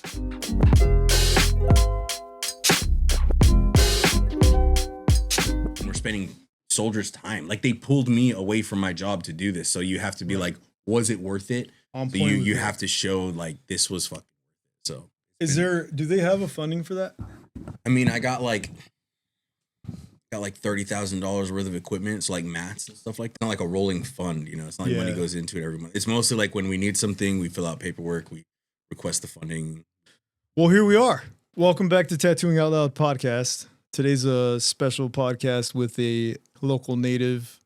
We're spending soldiers' time. Like, they pulled me away from my job to do this. So you have to be like, was it worth it? So you have to show like this was fucking. So do they have a funding for that? I mean, I got like $30,000 worth of equipment, so like mats and stuff like that. Not like a rolling fund, you know. It's not like money goes into it every month. It's mostly like when we need something, we fill out paperwork, we request the funding. Well, here we are. Welcome back to Tattooing Out Loud podcast. Today's a special podcast with a local native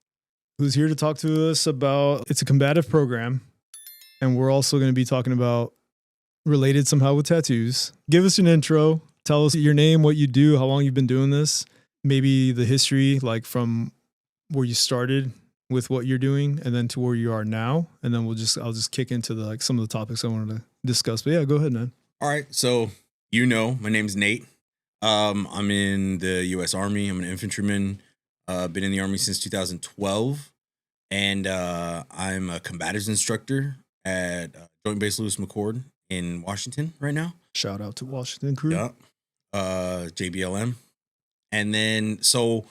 who's here to talk to us about, it's a combative program. And we're also going to be talking about related somehow with tattoos. Give us an intro. Tell us your name, what you do, how long you've been doing this, maybe the history, like from where you started with what you're doing and then to where you are now. And then I'll just kick into some of the topics I wanted to discuss. But yeah, go ahead, man. All right. So, my name's Nate. I'm in the U.S. Army. I'm an infantryman. Been in the Army since 2012. And I'm a combatives instructor at Joint Base Lewis McChord in Washington right now. Shout out to Washington crew. Yeah. JBLM. And then, so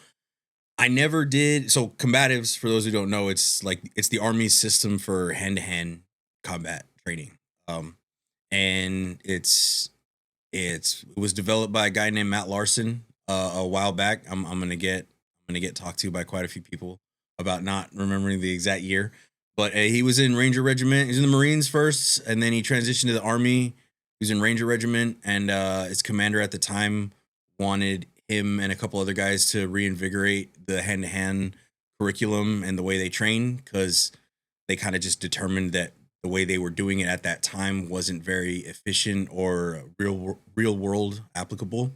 I never did. So combatives, for those who don't know, it's the Army's system for hand-to-hand combat training. And it was developed by a guy named Matt Larson a while back. I'm gonna get talked to by quite a few people about not remembering the exact year, but he was in Ranger Regiment. He was in the Marines first, and then he transitioned to the Army. He was in Ranger Regiment, and his commander at the time wanted him and a couple other guys to reinvigorate the hand-to-hand curriculum and the way they train, because they kind of just determined that the way they were doing it at that time wasn't very efficient or real world applicable.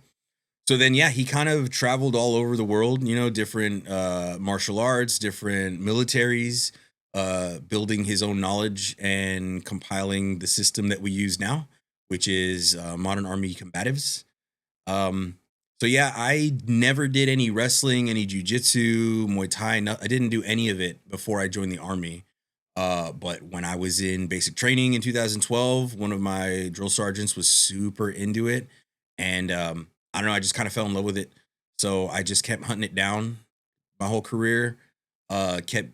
So then, he kind of traveled all over the world, different martial arts, different militaries, building his own knowledge and compiling the system that we use now, which is modern Army combatives. So I never did any wrestling, any jiu-jitsu, Muay Thai. I didn't do any of it before I joined the Army. But when I was in basic training in 2012, one of my drill sergeants was super into it. And I don't know, I just kind of fell in love with it. So I just kept hunting it down my whole career, kept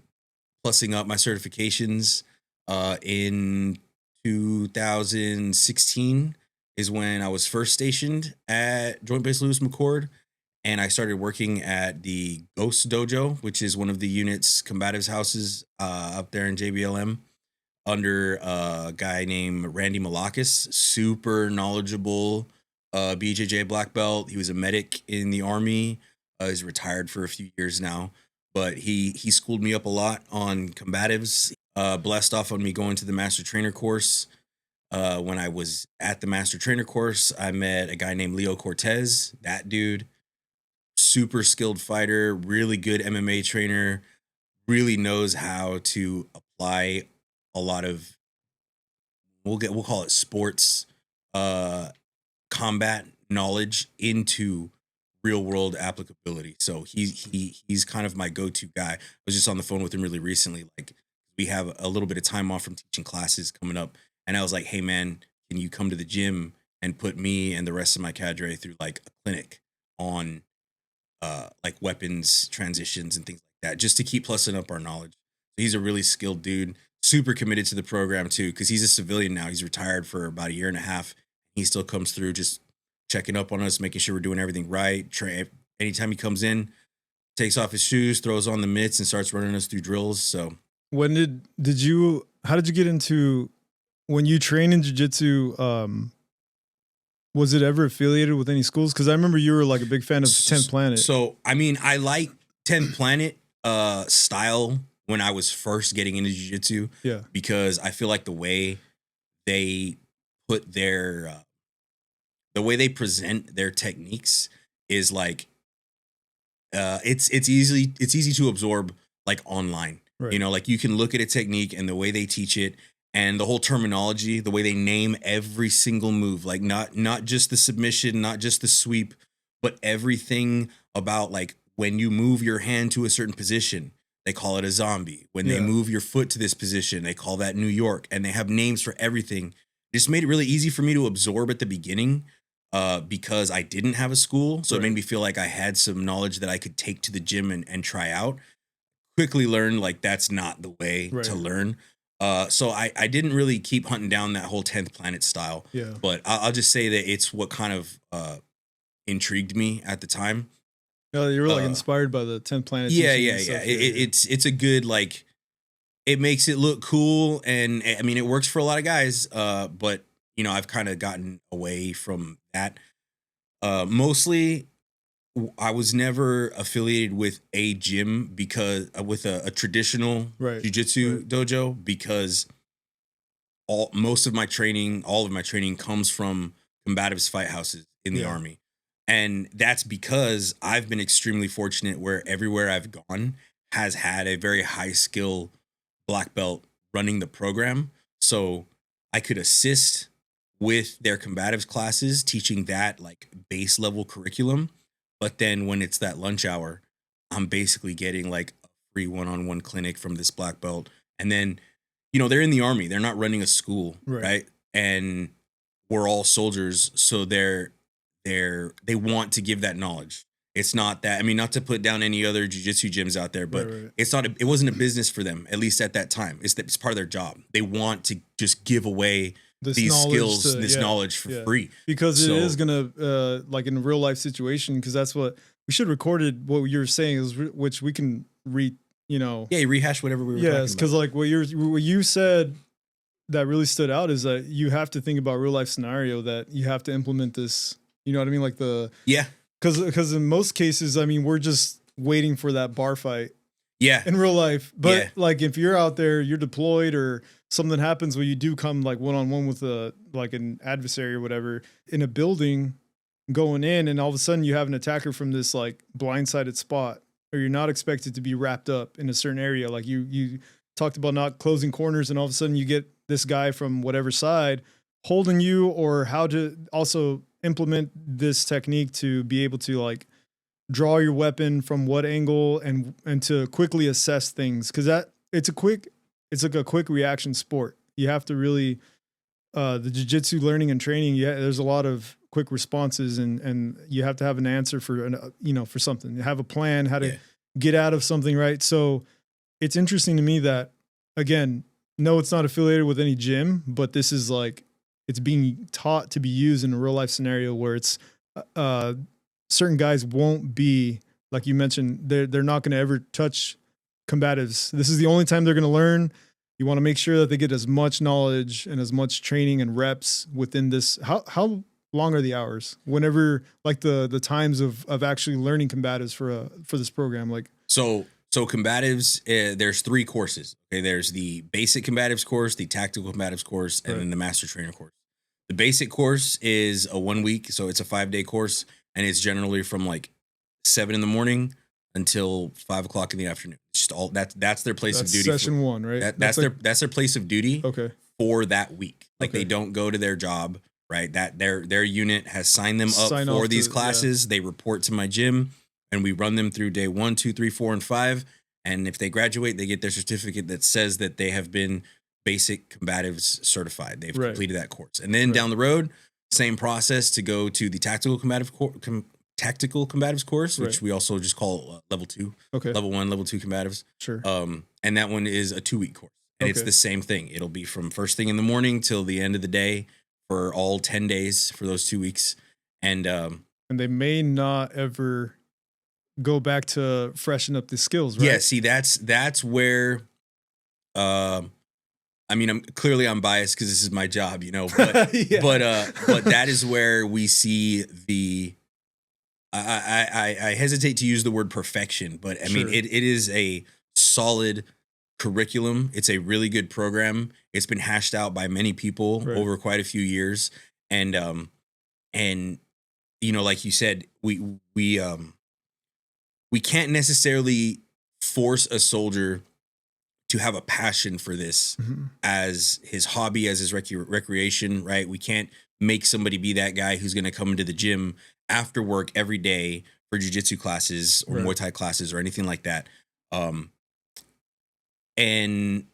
plussing up my certifications. In 2016 is when I was first stationed at Joint Base Lewis McChord. And I started working at the Ghost Dojo, which is one of the unit's combatives houses up there in JBLM, under a guy named Randy Malakis, super knowledgeable BJJ black belt. He was a medic in the Army. He's retired for a few years now, but he schooled me up a lot on combatives. Blessed off on me going to the Master Trainer course. When I was at the Master Trainer course, I met a guy named Leo Cortez. That dude, super skilled fighter, really good MMA trainer, really knows how to apply a lot of, we'll call it sports, combat knowledge into real world applicability. So he's kind of my go-to guy. I was just on the phone with him really recently. Like, we have a little bit of time off from teaching classes coming up. And I was like, hey man, can you come to the gym and put me and the rest of my cadre through like a clinic on like weapons transitions and things like that, just to keep plussing up our knowledge. So he's a really skilled dude, super committed to the program too, because he's a civilian now. He's retired for about a year and a half. He still comes through, just checking up on us, making sure we're doing everything right. Anytime he comes in, takes off his shoes, throws on the mitts, and starts running us through drills. So how did you get into, when you train in jiu-jitsu, was it ever affiliated with any schools? Because I remember you were like a big fan of 10th Planet. So, I mean, I like 10th Planet style when I was first getting into jiu-jitsu. Yeah. Because I feel like the way they put the way they present their techniques is like, it's easy to absorb like online. Right. Like you can look at a technique and the way they teach it, and the whole terminology, the way they name every single move, like not just the submission, not just the sweep, but everything about like when you move your hand to a certain position, they call it a zombie. When they move your foot to this position, they call that New York, and they have names for everything. just made it really easy for me to absorb at the beginning because I didn't have a school. So it made me feel like I had some knowledge that I could take to the gym and try out. Quickly learned like that's not the way to learn. So I didn't really keep hunting down that whole 10th planet style. Yeah. But I'll just say that it's what kind of intrigued me at the time. No, you were like inspired by the 10th planet. Yeah. It's a good, like, it makes it look cool. And I mean, it works for a lot of guys. But you know, I've kind of gotten away from that. Mostly I was never affiliated with a gym because with a traditional jiu-jitsu dojo, because all of my training comes from combatives fight houses in the Army. And that's because I've been extremely fortunate where everywhere I've gone has had a very high skill black belt running the program. So I could assist with their combatives classes, teaching that like base level curriculum. But then when it's that lunch hour, I'm basically getting like a free one-on-one clinic from this black belt. And then, you know, they're in the Army. They're not running a school, right? And we're all soldiers. So they want to give that knowledge. It's not that, I mean, not to put down any other jiu-jitsu gyms out there, but it wasn't a business for them, at least at that time. It's part of their job. They want to just give away these skills, this knowledge for free. Because it is going to, like in a real life situation, because that's what we should recorded what you were saying, is which we can rehash whatever we were talking about. Because like what you said that really stood out is that you have to think about real life scenario, that you have to implement this, you know what I mean? Like because in most cases, I mean, we're just waiting for that bar fight. Yeah. In real life. But like if you're out there, you're deployed or something happens where you do come like one-on-one with an adversary or whatever in a building going in, and all of a sudden you have an attacker from this like blindsided spot, or you're not expected to be wrapped up in a certain area. Like you talked about not closing corners, and all of a sudden you get this guy from whatever side holding you, or how to also implement this technique to be able to like draw your weapon from what angle and to quickly assess things. Cause it's like a quick reaction sport. You have to really, the jiu-jitsu learning and training, there's a lot of quick responses, and you have to have an answer for, for something. You have a plan, how to get out of something, right? So it's interesting to me that, again, no, it's not affiliated with any gym, but this is like, it's being taught to be used in a real life scenario where it's, certain guys won't be, like you mentioned, they're not going to ever touch combatives. This is the only time they're going to learn. You want to make sure that they get as much knowledge and as much training and reps within this. How long are the hours? Whenever, like the times of actually learning combatives for this program, like so combatives. There's 3 courses. Okay, there's the basic combatives course, the tactical combatives course, and then the master trainer course. The basic course is a 1 week, so it's a 5-day course, and it's generally from like 7 in the morning until 5 o'clock in the afternoon. It's just all that's their place of duty. Session 1, right? That's their place of duty. Okay. For that week. Like they don't go to their job, right? That their unit has signed them up for these classes. Yeah. They report to my gym, and we run them through day 1, 2, 3, 4, and 5. And if they graduate, they get their certificate that says that they have been basic combatives certified. They've completed that course. And then down the road, same process to go to the tactical combatives course, which we also just call level 2. Okay. Level 1, level 2 combatives. Sure. And that one is a 2-week course. And it's the same thing. It'll be from first thing in the morning till the end of the day for all 10 days for those 2 weeks. And they may not ever go back to freshen up the skills, right? Yeah, see, that's where I mean, I'm biased because this is my job, but but that is where we see the I hesitate to use the word perfection, but I mean it is a solid curriculum. It's a really good program. It's been hashed out by many people over quite a few years, and like you said, we can't necessarily force a soldier to have a passion for this as his hobby, as his recreation, right? We can't make somebody be that guy who's going to come into the gym after work every day for jiu-jitsu classes or Muay Thai classes or anything like that. And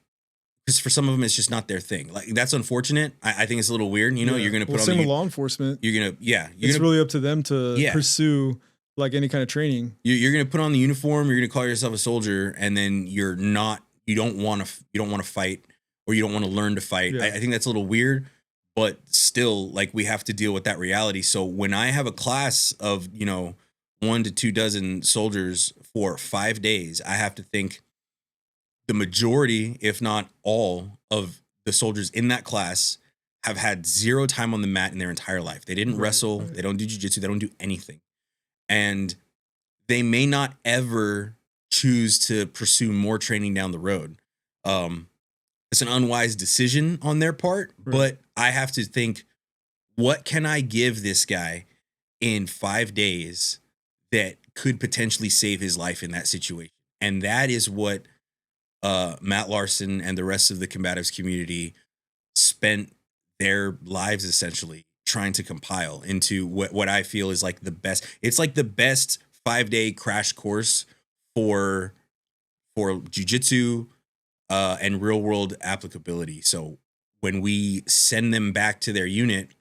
because for some of them it's just not their thing. Like that's unfortunate. I think it's a little weird. You know, you're gonna put on same with law enforcement. It's really up to them to pursue like any kind of training. You're gonna put on the uniform. You're gonna call yourself a soldier, and then you're not. You don't want to fight, or you don't want to learn to fight. I think that's a little weird, but still, like we have to deal with that reality. So when I have a class of 1 to 2 dozen soldiers for 5 days, I have to think the majority, if not all, of the soldiers in that class have had 0 time on the mat in their entire life. They didn't wrestle. Right. They don't do jiu-jitsu. They don't do anything. And they may not ever choose to pursue more training down the road. It's an unwise decision on their part, but I have to think, what can I give this guy in 5 days that could potentially save his life in that situation? And that is what Matt Larson and the rest of the combatives community spent their lives essentially trying to compile into what I feel is like the best. It's like the best 5-day crash course for jiu-jitsu and real world applicability. So when we send them back to their unit,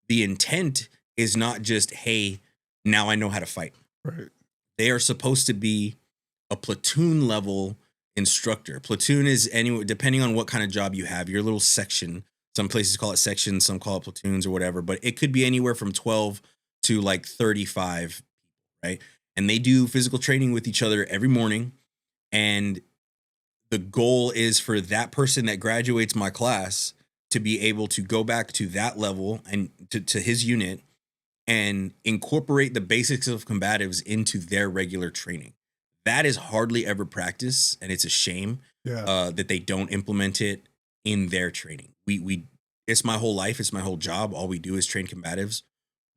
the intent is not just, hey, now I know how to fight. Right. They are supposed to be a platoon level instructor. Platoon is anywhere, depending on what kind of job you have, your little section. Some places call it sections, some call it platoons or whatever, but it could be anywhere from 12 to like 35, right? And they do physical training with each other every morning. And the goal is for that person that graduates my class to be able to go back to that level and to his unit and incorporate the basics of combatives into their regular training. That is hardly ever practiced, and it's a shame that they don't implement it in their training. We it's my whole life, it's my whole job. All we do is train combatives.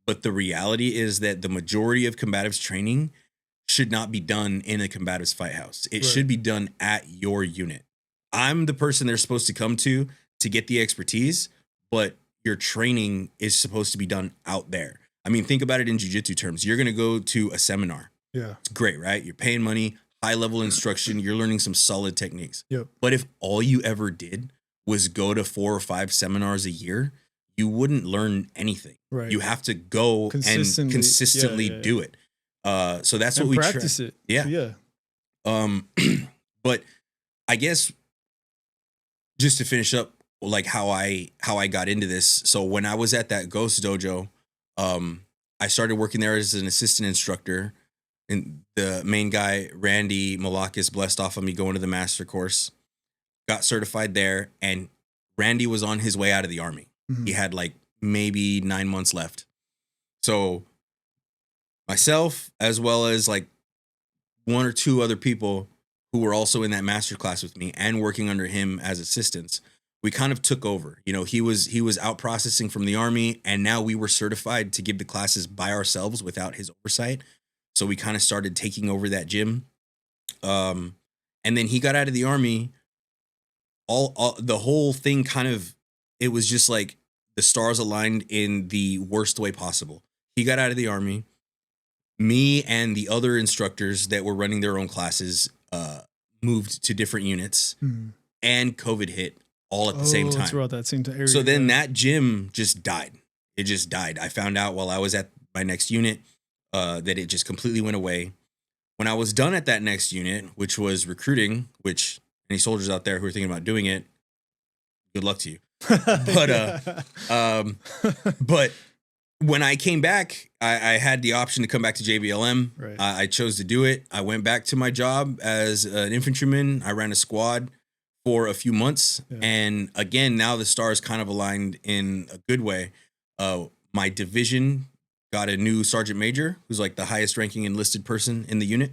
But the reality is that the majority of combatives training should not be done in a combatives fight house. It should be done at your unit. I'm the person they're supposed to come to get the expertise, but your training is supposed to be done out there. I mean, think about it in jiu-jitsu terms. You're going to go to a seminar. Yeah. It's great, right? You're paying money, high level instruction. You're learning some solid techniques. Yep. But if all you ever did was go to 4 or 5 seminars a year, you wouldn't learn anything. Right. You have to go and consistently do it. So that's what we practice it. Yeah. But I guess just to finish up, like how I got into this. So when I was at that Ghost Dojo, I started working there as an assistant instructor, and the main guy, Randy Malakis, blessed off of me going to the master course, got certified there, and Randy was on his way out of the army. Mm-hmm. He had like maybe 9 months left. So myself, as well as like 1 or 2 other people who were also in that master class with me and working under him as assistants, we kind of took over. You know, he was out processing from the army, and now we were certified to give the classes by ourselves without his oversight. So we kind of started taking over that gym. And then he got out of the army. All the whole thing kind of, it was just like the stars aligned in the worst way possible. He got out of the army. Me and the other instructors that were running their own classes moved to different units, and COVID hit all at the same time. Throughout that same area. So then that gym just died. It just died. I found out while I was at my next unit that it just completely went away. When I was done at that next unit, which was recruiting, which any soldiers out there who are thinking about doing it, good luck to you. But when I came back, I had the option to come back to JBLM. Right. I chose to do it. I went back to my job as an infantryman. I ran a squad for a few months. Yeah. And again, now the stars kind of aligned in a good way. My division got a new sergeant major who's like the highest ranking enlisted person in the unit.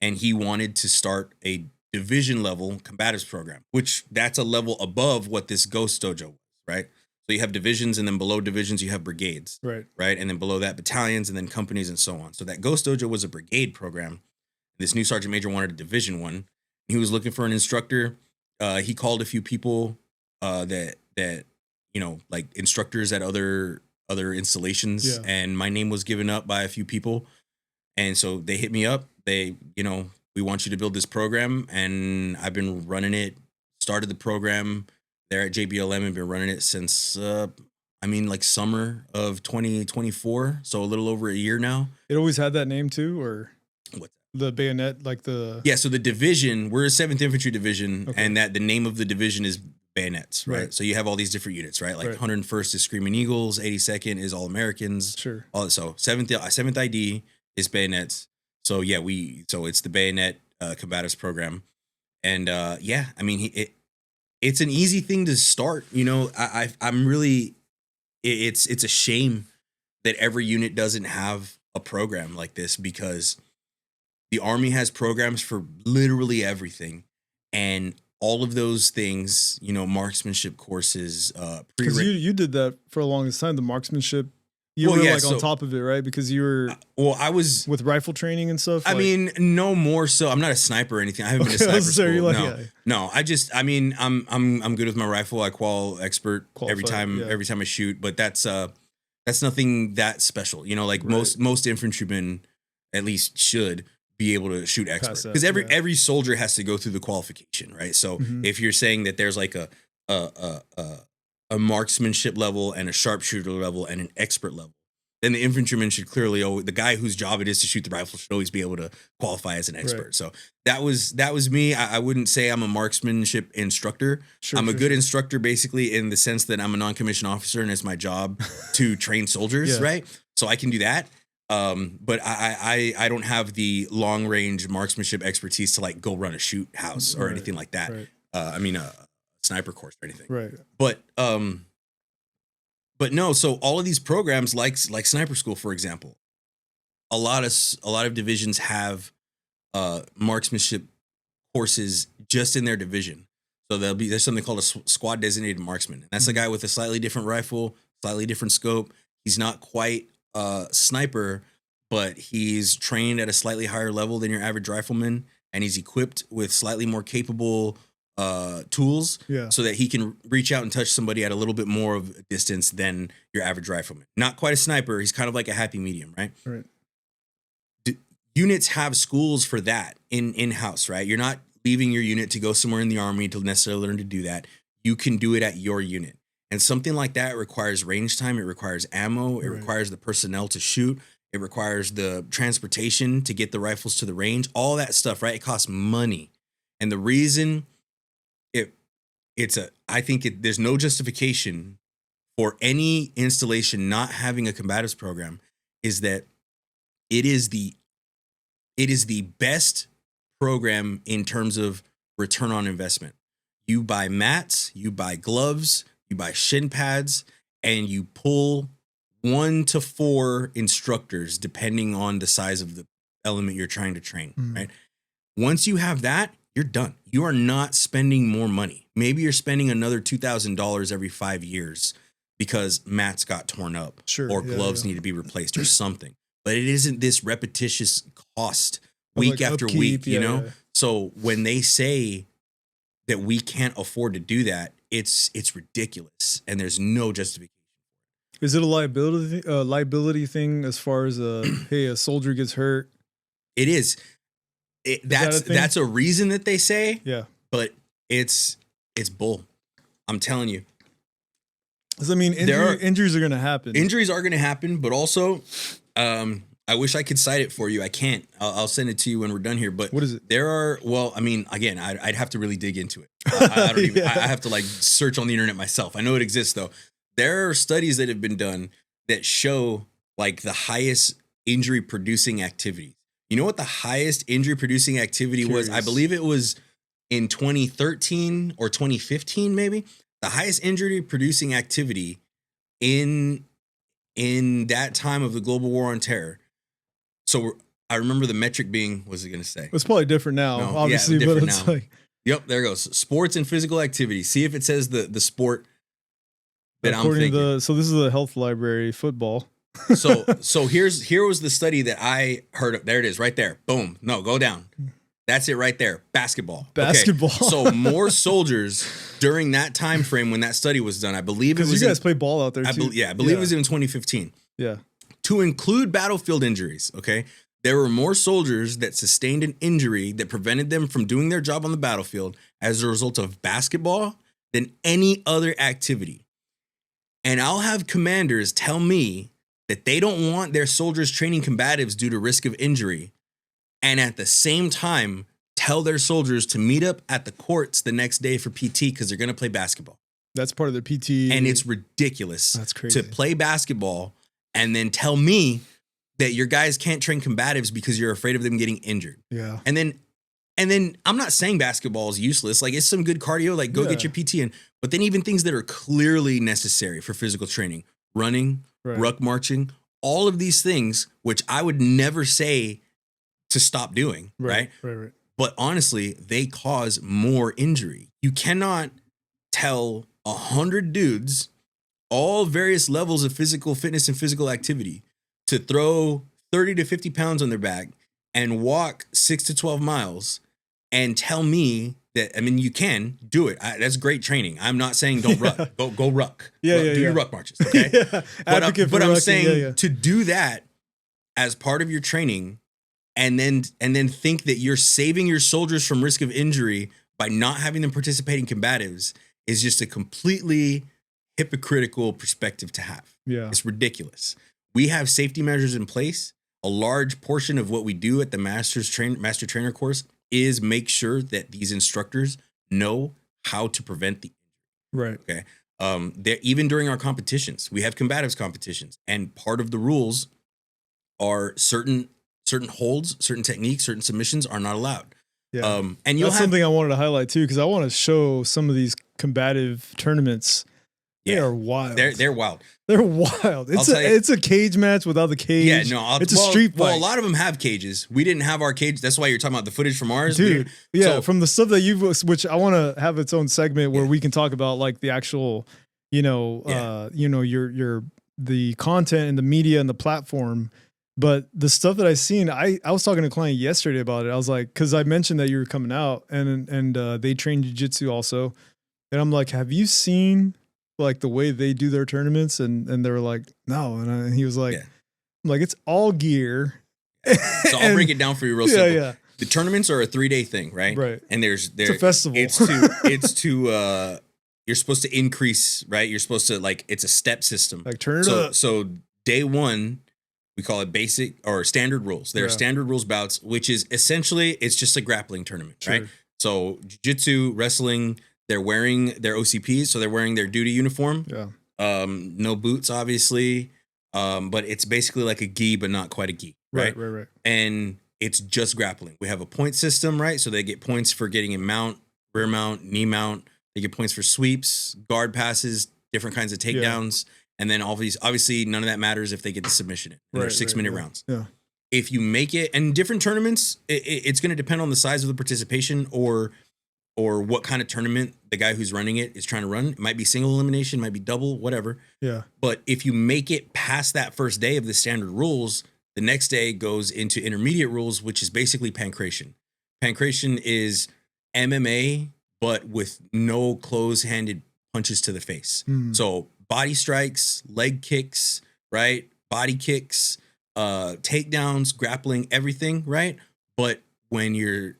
And he wanted to start a division level combatives program, which that's a level above what this Ghost Dojo was, right? So you have divisions, and then below divisions, you have brigades, right? And then below that, battalions, and then companies, and so on. So that Ghost Dojo was a brigade program. This new sergeant major wanted a division one. He was looking for an instructor. He called a few people that like instructors at other installations, and my name was given up by a few people. And so they hit me up. They, we want you to build this program, and I've been running it started the program there at JBLM and been running it since like summer of 2024, so a little over a year now. It always had that name too, or What? the Bayonet, like the Yeah, so the division, we're a 7th Infantry Division, Okay. and that the name of the division is Bayonets, right? Right. So you have all these different units, right? Like Right. 101st is Screaming Eagles, 82nd is All Americans. Sure. So 7th ID is Bayonets. So yeah, so it's the Bayonet Combatives program. And I mean, it's an easy thing to start. You know, I'm really, it's a shame that every unit doesn't have a program like this, because the Army has programs for literally everything, and all of those things, you know, marksmanship courses, Because you did that for the longest time, the marksmanship. You were like on top of it, right? Because you were I was with rifle training and stuff. I mean, no more so. I'm not a sniper or anything. I haven't been to sniper school. No. I'm good with my rifle. I qual expert every time I shoot. But that's nothing that special. You know, like most infantrymen at least should be able to shoot expert, because every soldier has to go through the qualification, right? So if you're saying that there's like a marksmanship level and a sharpshooter level and an expert level, then the infantryman should clearly, the guy whose job it is to shoot the rifle should always be able to qualify as an expert. Right. So that was me. I wouldn't say I'm a marksmanship instructor. I'm a good instructor, basically, in the sense that I'm a non-commissioned officer and it's my job to train soldiers, right? So I can do that. But I don't have the long range marksmanship expertise to like go run a shoot house or anything like that. Right. A sniper course or anything. Right. But no, so all of these programs like sniper school, for example, a lot of divisions have marksmanship courses just in their division. So there's something called a squad designated marksman. That's a guy with a slightly different rifle, slightly different scope. He's not quite sniper, but he's trained at a slightly higher level than your average rifleman, and he's equipped with slightly more capable tools, so that he can reach out and touch somebody at a little bit more of a distance than your average rifleman. Not quite a sniper. He's kind of like a happy medium, right? Right. Units have schools for that in-house, right? You're not leaving your unit to go somewhere in the Army to necessarily learn to do that. You can do it at your unit. And something like that requires range time. It requires ammo. It requires the personnel to shoot. It requires the transportation to get the rifles to the range. All that stuff, right? It costs money. And the reason there's no justification for any installation not having a combatives program is that it is the best program in terms of return on investment. You buy mats, you buy gloves, you buy shin pads, and you pull 1 to 4 instructors depending on the size of the element you're trying to train, right? Once you have that, you're done. You are not spending more money. Maybe you're spending another $2,000 every 5 years because mats got torn up or gloves need to be replaced or something. But it isn't this repetitious cost week after week, you know? Yeah. So when they say that we can't afford to do that, it's ridiculous, and there's no justification. Is it a liability thing as far as hey, a soldier gets hurt? It is. That's a reason that they say. Yeah. But it's bull. I'm telling you. I mean, injuries are going to happen. Injuries are going to happen, but also, I wish I could cite it for you. I can't. I'll send it to you when we're done here. But what is it? Again, I'd have to really dig into it. I don't even. I have to like search on the internet myself. I know it exists though. There are studies that have been done that show like the highest injury producing activity. You know what the highest injury producing activity was? I believe it was in 2013 or 2015, maybe. The highest injury producing activity in that time of the global war on terror. So I remember the metric being, what was it going to say? It's probably different now, obviously, but it's now. Like. Yep, there it goes. Sports and physical activity. See if it says the sport that I'm thinking. So this is the health library, football. So here was the study that I heard of. There it is, right there. Boom. No, go down. That's it right there. Basketball. Okay. So more soldiers during that time frame when that study was done. I believe it was. Because you guys play ball out there too. I believe it was in 2015. Yeah. To include battlefield injuries. Okay. there were more soldiers that sustained an injury that prevented them from doing their job on the battlefield as a result of basketball than any other activity. And I'll have commanders tell me that they don't want their soldiers training combatives due to risk of injury, and at the same time tell their soldiers to meet up at the courts the next day for PT because they're going to play basketball. That's part of their PT. And it's ridiculous. That's crazy. To play basketball and then tell me that your guys can't train combatives because you're afraid of them getting injured. Yeah. And then I'm not saying basketball is useless. Like, it's some good cardio, like go get your PT in. But then even things that are clearly necessary for physical training, running, ruck marching, all of these things, which I would never say to stop doing, right? Right. But honestly, they cause more injury. You cannot tell 100 dudes, all various levels of physical fitness and physical activity, to throw 30 to 50 pounds on their back and walk 6 to 12 miles and tell me that, I mean, you can do it. That's great training. I'm not saying don't ruck. Go ruck. Do your ruck marches, okay? But I'm saying to do that as part of your training and then think that you're saving your soldiers from risk of injury by not having them participate in combatives is just a completely hypocritical perspective to have. Yeah. It's ridiculous. We have safety measures in place. A large portion of what we do at the master trainer course is make sure that these instructors know how to prevent the injury. Right. Okay. Even during our competitions, we have combatives competitions, and part of the rules are certain holds, certain techniques, certain submissions are not allowed. Yeah. And that's something I wanted to highlight too, because I want to show some of these combative tournaments. They are wild. They're wild. They're wild. It's a cage match without the cage. Yeah, no, it's a street fight. Well, a lot of them have cages. We didn't have our cage. That's why you're talking about the footage from ours, dude. From the stuff that you've, which I want to have its own segment where we can talk about like the actual, your the content and the media and the platform. But the stuff that I've seen, I was talking to a client yesterday about it. I was like, because I mentioned that you were coming out and they train jiu-jitsu also, and I'm like, have you seen like the way they do their tournaments? And they were like, no. And he was like, I'm like, it's all gear. So I'll break it down for you real simple. Yeah. The tournaments are a 3-day thing, right? Right. And it's a festival. It's to you're supposed to increase, right? You're supposed to, like, it's a step system. Like turn it up. So day one, we call it basic or standard rules. There are standard rules bouts, which is essentially, it's just a grappling tournament, right? So jiu-jitsu, wrestling, they're wearing their OCPs, so they're wearing their duty uniform. Yeah. No boots, obviously. But it's basically like a gi, but not quite a gi. Right. And it's just grappling. We have a point system, right? So they get points for getting a mount, rear mount, knee mount. They get points for sweeps, guard passes, different kinds of takedowns. And then all these, obviously, none of that matters if they get the submission in. They're 6-minute rounds. Yeah. If you make it, and different tournaments, it's going to depend on the size of the participation or what kind of tournament the guy who's running it is trying to run. It might be single elimination, might be double, whatever. Yeah. But if you make it past that first day of the standard rules, the next day goes into intermediate rules, which is basically pancration. Pancration is MMA, but with no close-handed punches to the face. So body strikes, leg kicks, right? Body kicks, takedowns, grappling, everything, right? But when you're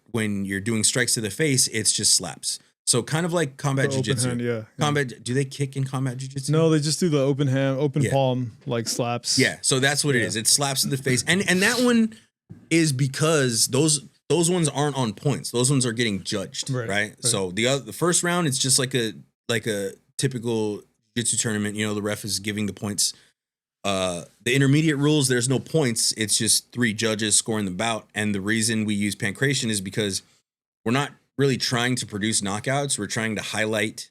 doing strikes to the face, it's just slaps. So kind of like combat jiu-jitsu. Combat, do they kick in combat jiu-jitsu? No, they just do the open hand, open palm, like slaps. Yeah, so that's what it is. It slaps to the face. And that one is because those ones aren't on points. Those ones are getting judged, right? So the first round, it's just like a typical jiu-jitsu tournament. You know, the ref is giving the points. The intermediate rules, there's no points. It's just 3 judges scoring the bout. And the reason we use pancration is because we're not really trying to produce knockouts. We're trying to highlight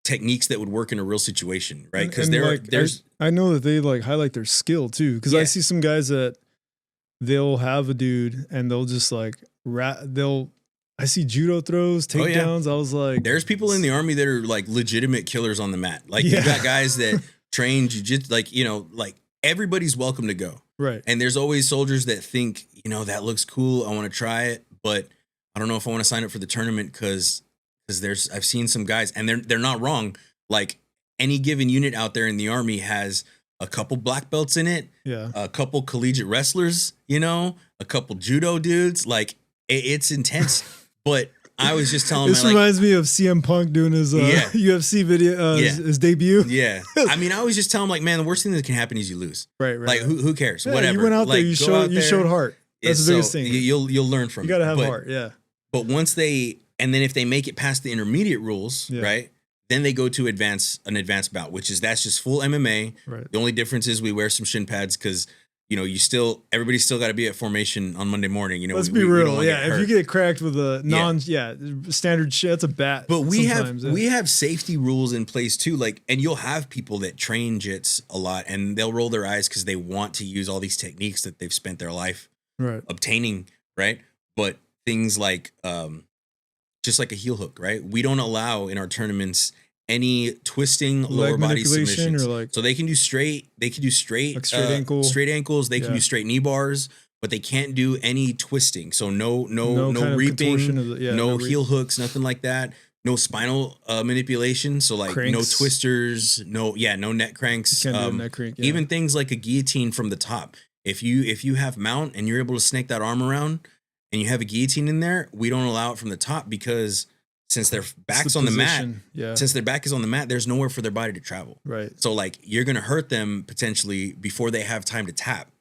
techniques that would work in a real situation, right? Because I know that they like highlight their skill too. Because I see some guys that they'll have a dude and they'll just like I see judo throws, takedowns. I was like, there's people in the army that are like legitimate killers on the mat. Like you got guys that train jiu-jitsu, like, you know, like everybody's welcome to go. Right. And there's always soldiers that think, you know, that looks cool. I want to try it, but I don't know if I want to sign up for the tournament because I've seen some guys and they're not wrong. Like any given unit out there in the army has a couple black belts in it, Yeah. a couple collegiate wrestlers, you know, a couple judo dudes. Like it's intense. But I was just telling this reminds me of CM Punk doing his UFC video, his debut. Yeah. I mean, I was just telling him, like, man, the worst thing that can happen is you lose. Right. Like, who cares? Yeah, Whatever. You went out like, there, you showed heart. That's the biggest thing. You'll learn from it. You got to have heart. Yeah. But once and then if they make it past the intermediate rules, right? Then they go to an advanced bout, that's just full MMA. Right. The only difference is we wear some shin pads because, you know, everybody's still got to be at formation on Monday morning. You know, let's be real. If you get cracked with a standard shit, that's a bat. But we have safety rules in place too. Like, and you'll have people that train jits a lot, and they'll roll their eyes because they want to use all these techniques that they've spent their life obtaining, right? But things like, just like a heel hook, right? We don't allow in our tournaments any twisting lower body submissions. So they can do straight like straight ankles. They can do straight knee bars, but they can't do any twisting. So no reaping, no heel hooks, nothing like that. No spinal manipulation. So like cranks. No twisters, no neck cranks. Neck crank, even things like a guillotine from the top. If you have mount and you're able to snake that arm around and you have a guillotine in there, we don't allow it from the top because since their back's on the mat, since their back is on the mat, there's nowhere for their body to travel. Right. So like you're going to hurt them potentially before they have time to tap.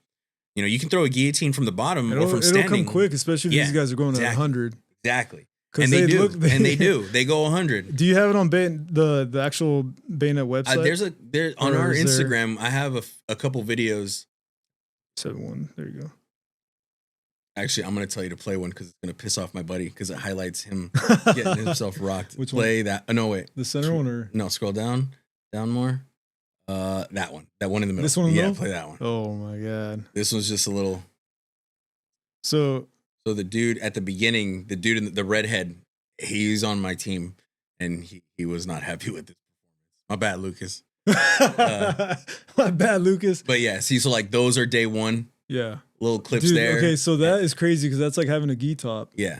You know, you can throw a guillotine from the bottom or from standing. It'll come quick, especially if these guys are going at 100. Exactly. And they do. They go 100. Do you have it on the actual Bayonet website? On our Instagram, I have a couple videos. 7-1. There you go. Actually, I'm going to tell you to play one because it's going to piss off my buddy because it highlights him getting himself rocked. Which play one? That. Oh, no, wait. The center one or? No, scroll down more. That one. That one in the middle. This one in the middle? Yeah, play that one. Oh, my God. This one's just a little. So the dude at the beginning, the dude in the redhead, he's on my team and he was not happy with this performance. My bad, Lucas. My bad, Lucas. But yeah, see, so like those are day one. Yeah. Little clips there. Okay, so that is crazy because that's like having a gi top. Yeah.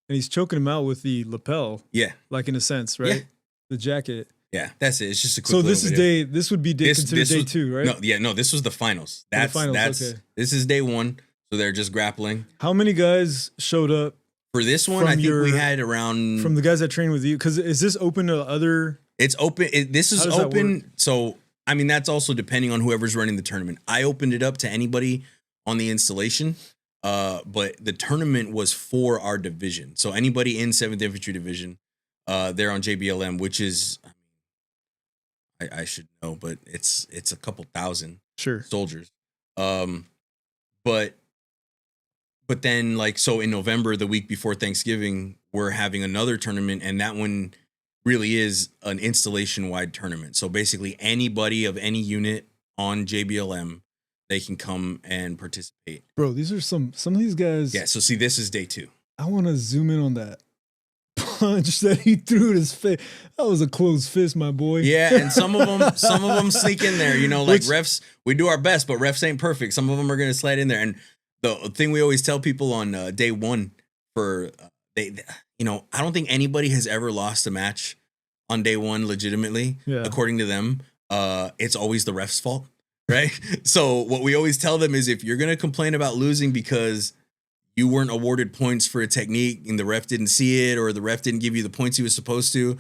And he's choking him out with the lapel. Yeah. Like in a sense, right? Yeah. The jacket. Yeah, that's it. It's just a quick. So this would be considered day 2, right? No, this was the finals. That's okay. This is day 1. So they're just grappling. How many guys showed up for this one? I think we had around from the guys that train with you. Because is this open to other? It's open. This is open. So I mean, that's also depending on whoever's running the tournament. I opened it up to anybody on the installation, but the tournament was for our division. So anybody in 7th Infantry Division, they're on JBLM, which is, I should know, but it's a couple thousand soldiers. But then like, so in November, the week before Thanksgiving, we're having another tournament, and that one really is an installation-wide tournament. So basically anybody of any unit on JBLM, they can come and participate. Bro, these are some of these guys. Yeah, so see, this is day 2. I want to zoom in on that punch that he threw at his face. That was a closed fist, my boy. Yeah, and some of them sneak in there, you know, like refs, we do our best, but refs ain't perfect. Some of them are going to slide in there. And the thing we always tell people on day 1 for you know, I don't think anybody has ever lost a match on day 1 legitimately. Yeah. According to them, it's always the ref's fault. Right. So what we always tell them is if you're going to complain about losing because you weren't awarded points for a technique and the ref didn't see it, or the ref didn't give you the points he was supposed to,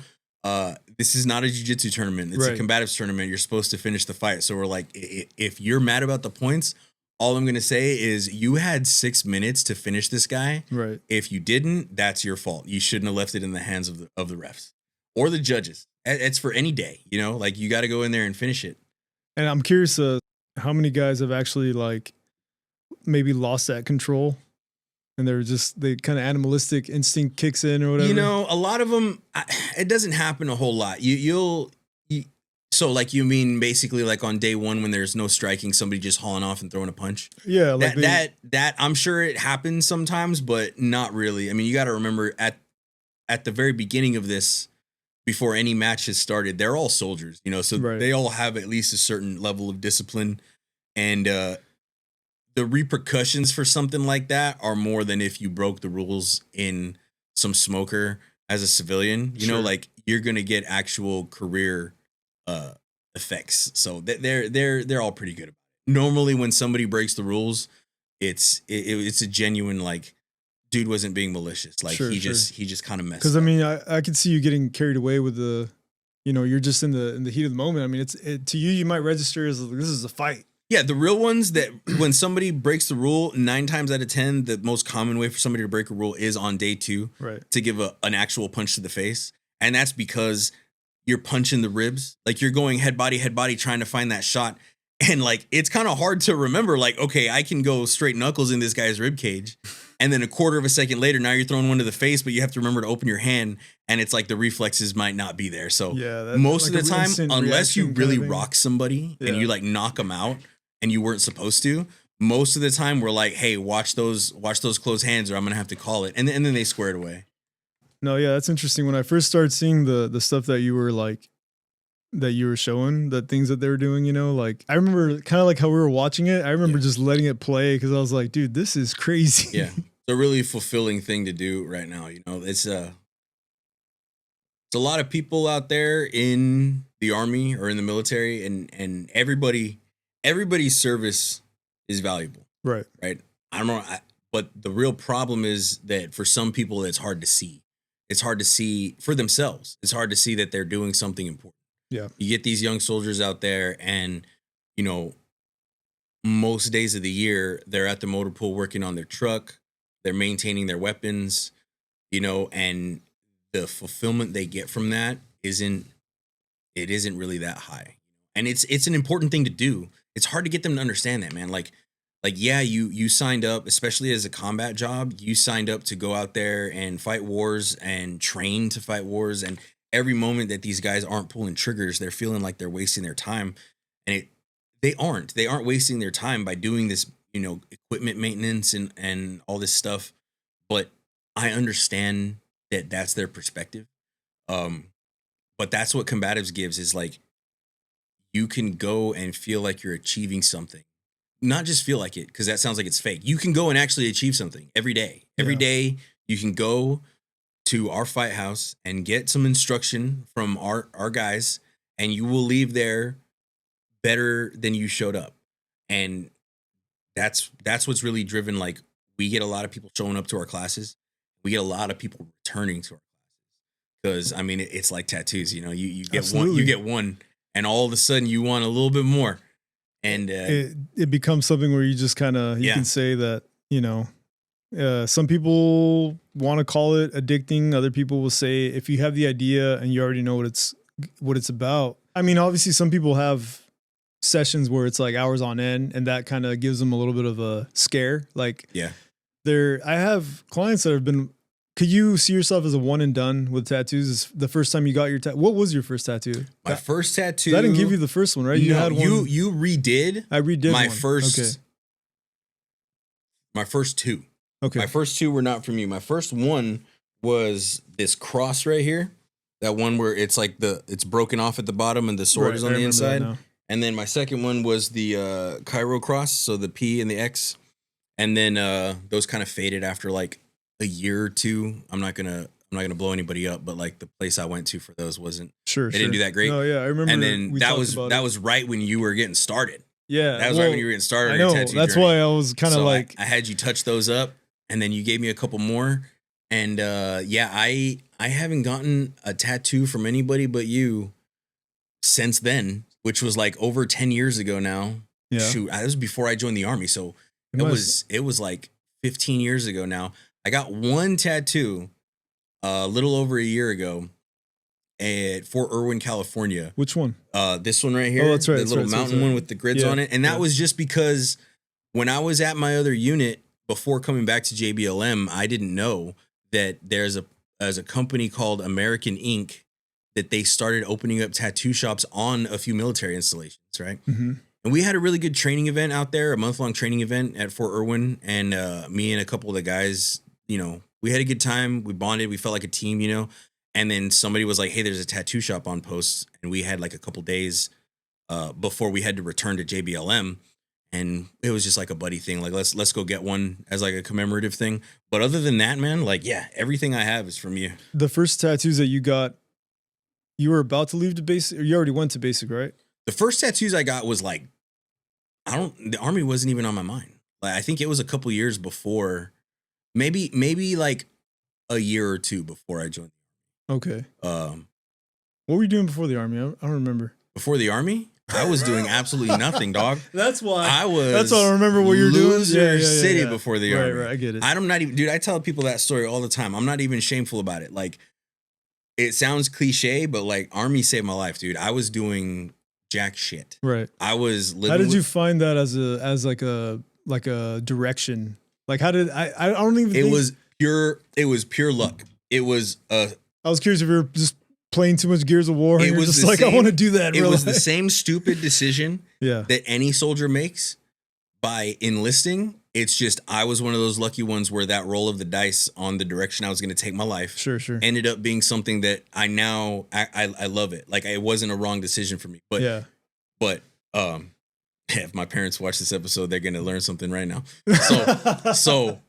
this is not a jiu-jitsu tournament. It's a combatives tournament. You're supposed to finish the fight. So we're like, if you're mad about the points, all I'm going to say is you had 6 minutes to finish this guy. Right. If you didn't, that's your fault. You shouldn't have left it in the hands of the refs or the judges. It's for any day, you know, like you got to go in there and finish it. And I'm curious how many guys have actually like maybe lost that control, and they kind of animalistic instinct kicks in or whatever. You know, a lot of them, it doesn't happen a whole lot. So like you mean basically like on day 1 when there's no striking, somebody just hauling off and throwing a punch. Yeah, like that I'm sure it happens sometimes, but not really. I mean, you got to remember at the very beginning of this, before any match has started, they're all soldiers, you know, so they all have at least a certain level of discipline, and the repercussions for something like that are more than if you broke the rules in some smoker as a civilian, you know, like you're going to get actual career effects. So they're all pretty good. Normally, when somebody breaks the rules, it's a genuine like dude wasn't being malicious. Like he just kind of messed. Because I mean, I could see you getting carried away with the, you're just in the heat of the moment. I mean, to you might register as this is a fight. Yeah, the real ones that when somebody breaks the rule, 9 times out of 10, the most common way for somebody to break a rule is on day 2, right? To give an actual punch to the face, and that's because you're punching the ribs, like you're going head body, trying to find that shot, and like it's kind of hard to remember. Like, okay, I can go straight knuckles in this guy's rib cage, and then a quarter of a second later, now you're throwing one to the face, but you have to remember to open your hand, and it's like the reflexes might not be there. So most of the time, unless you really rock somebody and you like knock them out. And you weren't supposed to. Most of the time, we're like, "Hey, watch those closed hands, or I'm gonna have to call it." And then they square it away. No, yeah, that's interesting. When I first started seeing the stuff that you were like, that you were showing, the things that they were doing, like I remember kind of like how we were watching it. I remember just letting it play because I was like, "Dude, this is crazy." Yeah, it's a really fulfilling thing to do right now. It's a lot of people out there in the army or in the military, and everybody's service is valuable. Right. I don't know. But the real problem is that for some people, it's hard to see. It's hard to see for themselves. It's hard to see that they're doing something important. Yeah. You get these young soldiers out there and, most days of the year, they're at the motor pool working on their truck. They're maintaining their weapons, and the fulfillment they get from that isn't really that high. And it's an important thing to do. It's hard to get them to understand that, man. Like, yeah, you signed up, especially as a combat job, you signed up to go out there and fight wars and train to fight wars. And every moment that these guys aren't pulling triggers, they're feeling like they're wasting their time. And they aren't wasting their time by doing this, equipment maintenance and all this stuff. But I understand that that's their perspective. But that's what Combatives gives is like, you can go and feel like you're achieving something. Not just feel like it, because that sounds like it's fake. You can go and actually achieve something every day. Every day you can go to our fight house and get some instruction from our guys, and you will leave there better than you showed up. And that's what's really driven. Like, we get a lot of people showing up to our classes. We get a lot of people returning to our classes. Because, I mean, it's like tattoos, you get one. And all of a sudden you want a little bit more. And it becomes something where you just kind of, you can say that, some people want to call it addicting. Other people will say, if you have the idea and you already know what it's about. I mean, obviously some people have sessions where it's like hours on end, and that kind of gives them a little bit of a scare. Like, I have clients that have been. Could you see yourself as a one and done with tattoos? Is the first time you got your tattoo? What was your first tattoo? My first tattoo. I didn't give you the first one, right? You had one. You redid. I redid my one. first. Okay. My first 2. Okay. My first 2 were not from you. My first one was this cross right here. That one where it's like it's broken off at the bottom and the sword is on the inside. And then my second one was the Cairo cross, so the P and the X. And then those kind of faded after like a year or 2. I'm not gonna blow anybody up, but like the place I went to for those wasn't didn't do that great. Oh yeah, I remember. And then that was right when you were getting started. Yeah, that was right when you were getting started. I know. That's journey. Why I was kind of like I had you touch those up, and then you gave me a couple more. And I haven't gotten a tattoo from anybody but you since then, which was like over 10 years ago now. Yeah, shoot, that was before I joined the army, so it was like 15 years ago now. I got one tattoo a little over a year ago at Fort Irwin, California. Which one? This one right here. Oh, that's right. The little mountain one with the grids on it. And that was just because when I was at my other unit before coming back to JBLM, I didn't know that there's a company called American Ink that they started opening up tattoo shops on a few military installations, right? Mm-hmm. And we had a really good training event out there, a month-long training event at Fort Irwin. And me and a couple of the guys, we had a good time. We bonded. We felt like a team, And then somebody was like, hey, there's a tattoo shop on post. And we had like a couple days before we had to return to JBLM. And it was just like a buddy thing. Like, let's go get one as like a commemorative thing. But other than that, man, like, yeah, everything I have is from you. The first tattoos that you got, you were about to leave the basic, or you already went to basic, right? the first tattoos I got was like, the army wasn't even on my mind. Like, I think it was a couple years before, maybe like a year or two before I joined. Okay. What were you doing before the army? I don't remember. Before the army, I was doing absolutely nothing, dog. That's why. That's why I remember what you were doing. Loser city before the army. Right, I get it. I'm not even, dude, I tell people that story all the time. I'm not even shameful about it. Like, it sounds cliche, but like, army saved my life, dude. I was doing jack shit. Right. I was living. How did you find that as like a direction? Like, how did I don't even think... It was pure luck. It was I was curious if you were just playing too much Gears of War and it you're was just like, I want to do that. It was the same stupid decision yeah. that any soldier makes by enlisting. It's just, I was one of those lucky ones where that roll of the dice on the direction I was going to take my life sure ended up being something that I love it. Like, it wasn't a wrong decision for me. But if my parents watch this episode, they're going to learn something right now. So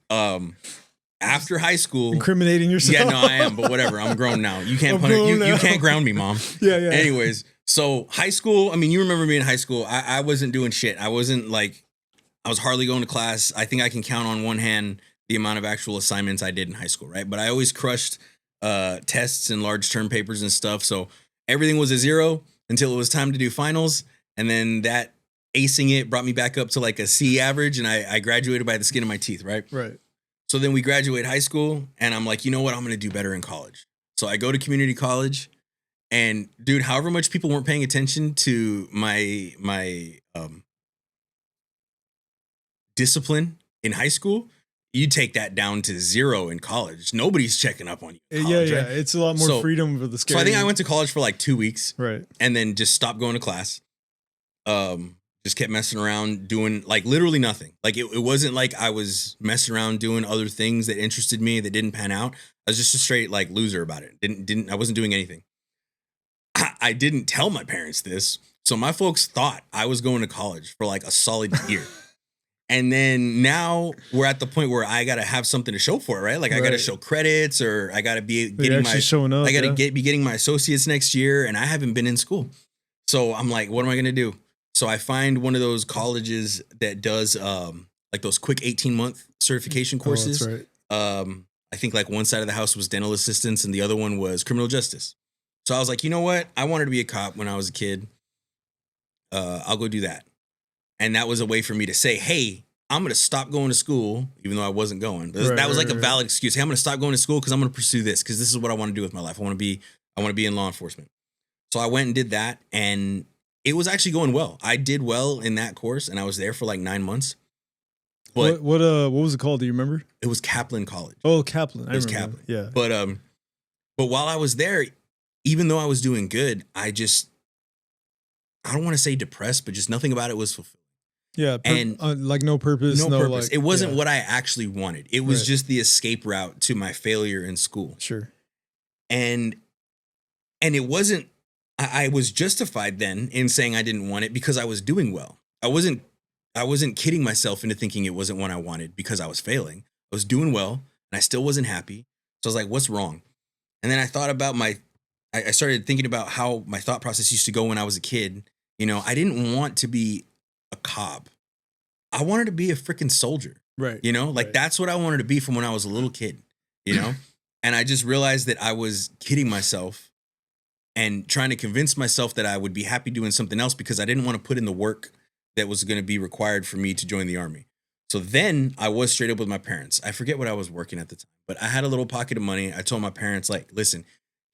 after high school, incriminating yourself. Yeah, no, I am, but whatever. I'm grown now. You can't you can't ground me, mom. Yeah. Anyways, so high school, I mean, you remember me in high school. I wasn't doing shit. I wasn't like, I was hardly going to class. I think I can count on one hand the amount of actual assignments I did in high school, right? But I always crushed tests and large term papers and stuff. So everything was a 0 until it was time to do finals. And then that acing it brought me back up to like a C average, and I graduated by the skin of my teeth, right? Right. So then we graduate high school, and I'm like, you know what? I'm going to do better in college. So I go to community college, and dude, however much people weren't paying attention to my discipline in high school, you take that down to 0 in college. Nobody's checking up on you. In college, yeah. Right? It's a lot more freedom for the scary. So I think I went to college for like 2 weeks, right, and then just stopped going to class. Just kept messing around, doing like literally nothing. Like, it wasn't like I was messing around doing other things that interested me that didn't pan out. I was just a straight like loser about it. I wasn't doing anything. I didn't tell my parents this, so my folks thought I was going to college for like a solid year. And then now we're at the point where I got to have something to show for it, right? Like, I got to show credits, or I got to be getting showing up. I got to be getting my associates next year, and I haven't been in school. So I'm like, what am I going to do? So I find one of those colleges that does like those quick 18-month certification courses. Oh, that's right. I think like one side of the house was dental assistance and the other one was criminal justice. So I was like, you know what? I wanted to be a cop when I was a kid. I'll go do that. And that was a way for me to say, hey, I'm going to stop going to school, even though I wasn't going. That was like a valid excuse. Hey, I'm going to stop going to school because I'm going to pursue this, because this is what I want to do with my life. I want to be in law enforcement. So I went and did that, and it was actually going well. I did well in that course, and I was there for like 9 months. But what was it called? Do you remember? It was Kaplan College. Oh, Kaplan. It was Kaplan. Yeah. But while I was there, even though I was doing good, I don't want to say depressed, but just nothing about it was fulfilled. Yeah, and like no purpose. No purpose. Like, it wasn't what I actually wanted. It was just the escape route to my failure in school. Sure. And it wasn't. I was justified then in saying I didn't want it because I was doing well. I wasn't kidding myself into thinking it wasn't what I wanted because I was failing. I was doing well, and I still wasn't happy. So I was like, what's wrong? And then I thought about I started thinking about how my thought process used to go when I was a kid. You know, I didn't want to be a cop. I wanted to be a freaking soldier. Right. You know, like that's what I wanted to be from when I was a little kid, you know? And I just realized that I was kidding myself and trying to convince myself that I would be happy doing something else because I didn't want to put in the work that was going to be required for me to join the army. So then I was straight up with my parents. I forget what I was working at the time, but I had a little pocket of money. I told my parents, like, listen,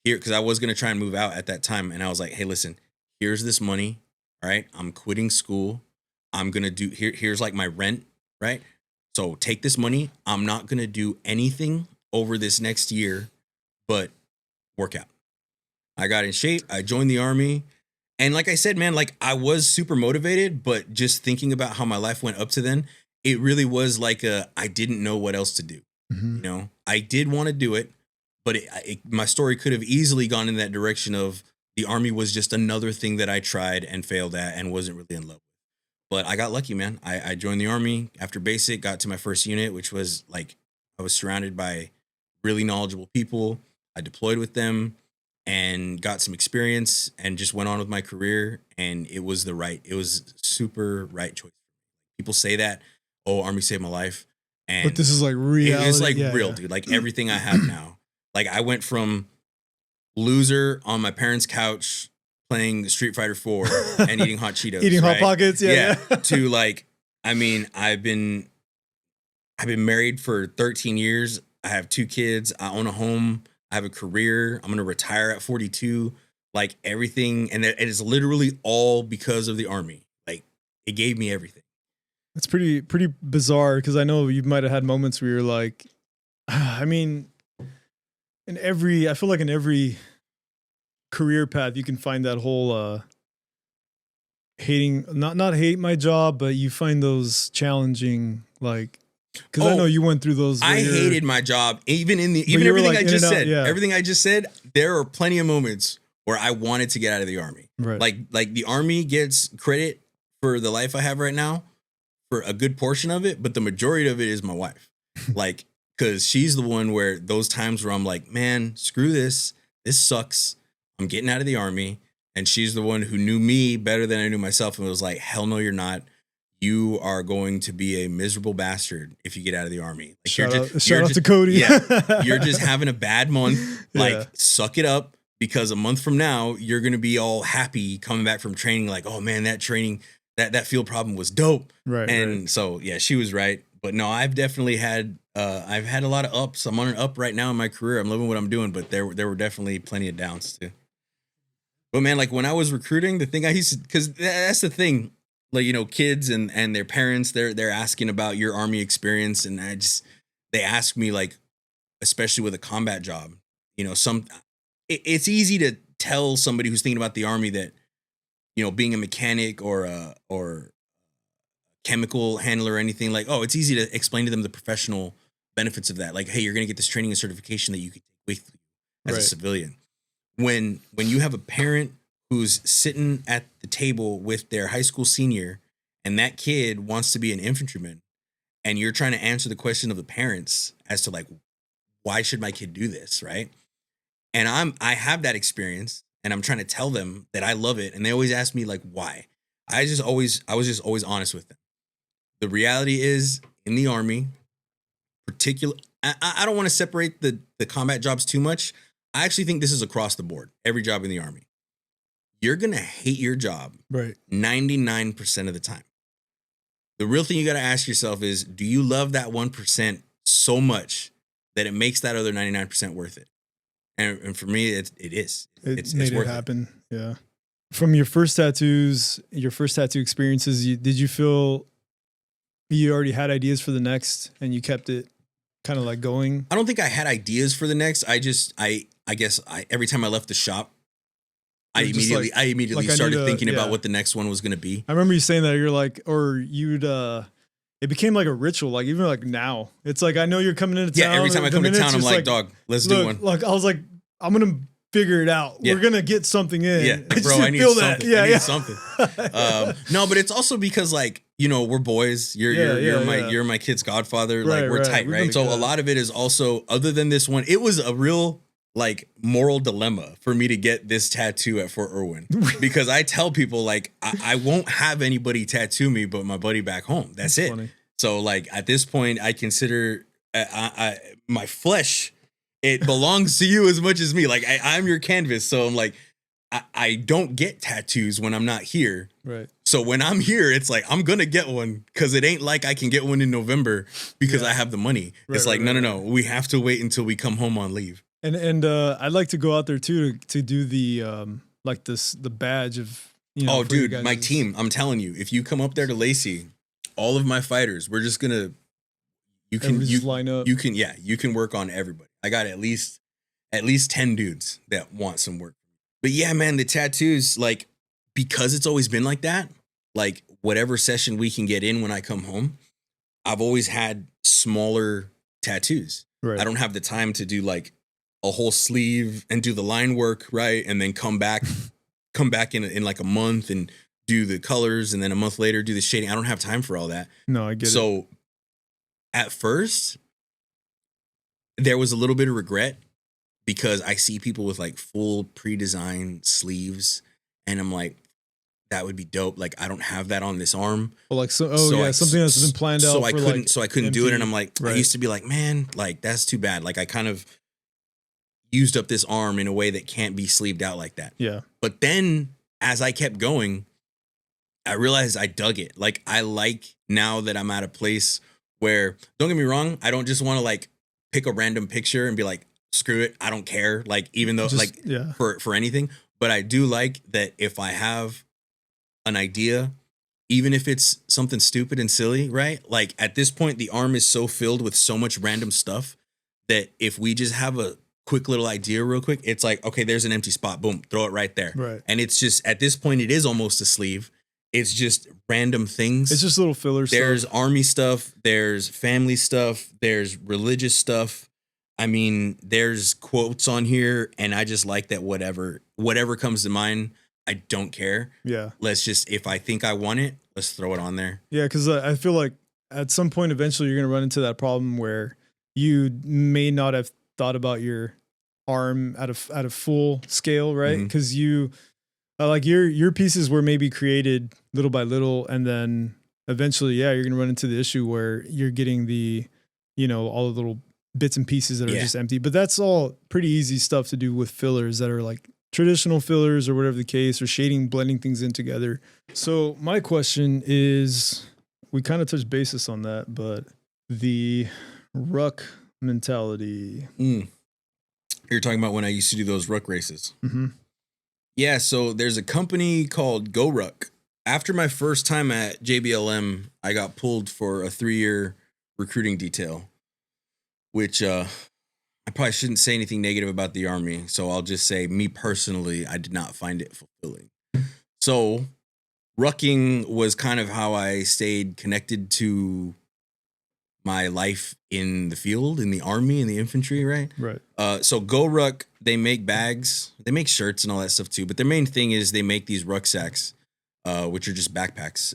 here, because I was going to try and move out at that time. And I was like, hey, listen, here's this money. All right. I'm quitting school. I'm going to do here's like my rent. Right. So take this money. I'm not going to do anything over this next year, but work out. I got in shape. I joined the army. And like I said, man, like I was super motivated, but just thinking about how my life went up to then, it really was like I didn't know what else to do. Mm-hmm. You know, I did want to do it, but my story could have easily gone in that direction of the army was just another thing that I tried and failed at and wasn't really in love with. But I got lucky, man. I joined the army after basic, got to my first unit, which was like I was surrounded by really knowledgeable people. I deployed with them. and got some experience and just went on with my career. And it was super right choice. People say that, oh, Army saved my life. And but this is like reality. It's like real, dude. Like everything I have now. Like I went from loser on my parents' couch playing Street Fighter 4 and eating hot Cheetos. Eating Hot Pockets, yeah. To like, I mean, I've been married for 13 years. I have 2 kids. I own a home. I have a career. I'm going to retire at 42. Like everything. And it is literally all because of the Army. Like it gave me everything. It's pretty bizarre because I know you might have had moments where you're like, I mean, I feel like in every career path, you can find that whole hating, not hate my job, but you find those challenging, like, because I know you went through those. I hated my job, even everything like I just said. Yeah. Everything I just said. There are plenty of moments where I wanted to get out of the Army. Right. Like the Army gets credit for the life I have right now, for a good portion of it, but the majority of it is my wife. Like, because she's the one where those times where I'm like, man, screw this. This sucks. I'm getting out of the Army. And she's the one who knew me better than I knew myself and was like, hell no, you're not. You are going to be a miserable bastard if you get out of the Army. Like, shout out to Cody. Yeah, you're just having a bad month. Like, Yeah. suck it up, because a month from now, you're going to be all happy coming back from training. Like, oh man, that training, that field problem was dope. Right. And so, yeah, she was right. But no, I've definitely had, I've had a lot of ups. I'm on an up right now in my career. I'm loving what I'm doing, but there were definitely plenty of downs too. But man, like when I was recruiting, the thing I used to, because that's the thing, like, you know, kids and their parents, they're asking about your Army experience. And they ask me, like, especially with a combat job, you know, it's easy to tell somebody who's thinking about the Army that, you know, being a mechanic or chemical handler or anything, like, oh, it's easy to explain to them the professional benefits of that. Like, hey, you're going to get this training and certification that you could take with you as a civilian. When you have a parent who's sitting at the table with their high school senior and that kid wants to be an infantryman, and you're trying to answer the question of the parents as to like, why should my kid do this? Right. And I have that experience and I'm trying to tell them that I love it. And they always ask me like, why? I was just always honest with them. The reality is, in the Army, I don't want to separate the combat jobs too much. I actually think this is across the board. Every job in the Army, you're going to hate your job 99% of the time. The real thing you got to ask yourself is, do you love that 1% so much that it makes that other 99% worth it? And for me, it's made worth it happen. Yeah. From your first tattoo experiences, did you feel you already had ideas for the next and you kept it kind of like going? I don't think I had ideas for the next. I guess every time I left the shop, I immediately started thinking about what the next one was going to be. I remember you saying that. You're like, or you'd, it became like a ritual. Like even like now, it's like, I know you're coming into town. Yeah, every time I come to town, I'm like, dog, let's do one. Like I was like, I'm going to figure it out. Yeah. We're going to get something in. Yeah, bro, I need something. Yeah, I need something. No, but it's also because, like, you know, we're boys. You're my kid's godfather. Like, we're tight, right? So a lot of it is also, other than this one, it was a real, like, moral dilemma for me to get this tattoo at Fort Irwin, because I tell people, like, I won't have anybody tattoo me but my buddy back home. That's it. Funny. So, like, at this point, I consider my flesh, it belongs to you as much as me. Like, I'm your canvas. So I'm like, I don't get tattoos when I'm not here. Right. So when I'm here, it's like, I'm going to get one, because it ain't like I can get one in November because I have the money. Right, it's like, no. We have to wait until we come home on leave. And I'd like to go out there too to do the like the badge of, you know. Oh, dude, my team. I'm telling you, if you come up there to Lacey, all of my fighters, we're just gonna. You line up. You can work on everybody. I got at least 10 dudes that want some work. But yeah, man, the tattoos, like, because it's always been like that. Like, whatever session we can get in when I come home, I've always had smaller tattoos. Right. I don't have the time to do like a whole sleeve and do the line work, right? And then come back in like a month and do the colors, and then a month later do the shading. I don't have time for all that. No, I get it. So at first, there was a little bit of regret, because I see people with like full pre-designed sleeves, and I'm like, that would be dope. Like I don't have that on this arm. Well, like Something that's been planned out. So I couldn't do it, and I'm like, right. I used to be like, man, like that's too bad. Like I kind of used up this arm in a way that can't be sleeved out like that. Yeah. But then as I kept going, I realized I dug it. Like I like now that I'm at a place where, don't get me wrong, I don't just want to like pick a random picture and be like, screw it, I don't care. Like even though for anything, but I do like that if I have an idea, even if it's something stupid and silly, right? Like at this point, the arm is so filled with so much random stuff that if we just have a quick little idea real quick, it's like, okay, there's an empty spot, boom, throw it right there. Right. And it's just, at this point, it is almost a sleeve. It's just random things. It's just little filler stuff. There's army stuff, there's family stuff, there's religious stuff. I mean, there's quotes on here, and I just like that whatever comes to mind, I don't care. Yeah. Let's just, if I think I want it, let's throw it on there. Yeah, because I feel like at some point eventually you're going to run into that problem where you may not have thought about your arm at a full scale, right? Because you like your pieces were maybe created little by little, and then eventually, you're going to run into the issue where you're getting the, all the little bits and pieces that are just empty. But that's all pretty easy stuff to do with fillers that are like traditional fillers or whatever the case, or shading, blending things in together. So my question is, we kind of touched basis on that, but the ruck mentality. You're talking about when I used to do those ruck races. Mm-hmm. Yeah, so there's a company called Goruck. After my first time at JBLM, I got pulled for a 3-year recruiting detail, which I probably shouldn't say anything negative about the Army. So I'll just say, me personally, I did not find it fulfilling. So rucking was kind of how I stayed connected to my life in the field, in the Army, in the infantry, right? Right. So Goruck, they make bags, they make shirts and all that stuff too. But their main thing is they make these rucksacks, which are just backpacks,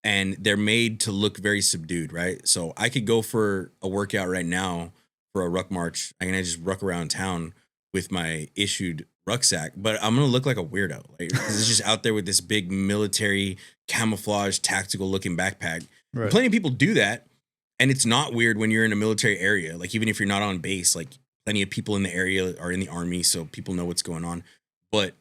and they're made to look very subdued, right? So I could go for a workout right now for a ruck march. I can just ruck around town with my issued rucksack, but I'm gonna look like a weirdo, like, because it's just out there with this big military camouflage tactical looking backpack. Right. Plenty of people do that. And it's not weird when you're in a military area. Like, even if you're not on base, like plenty of people in the area are in the Army, so people know what's going on. But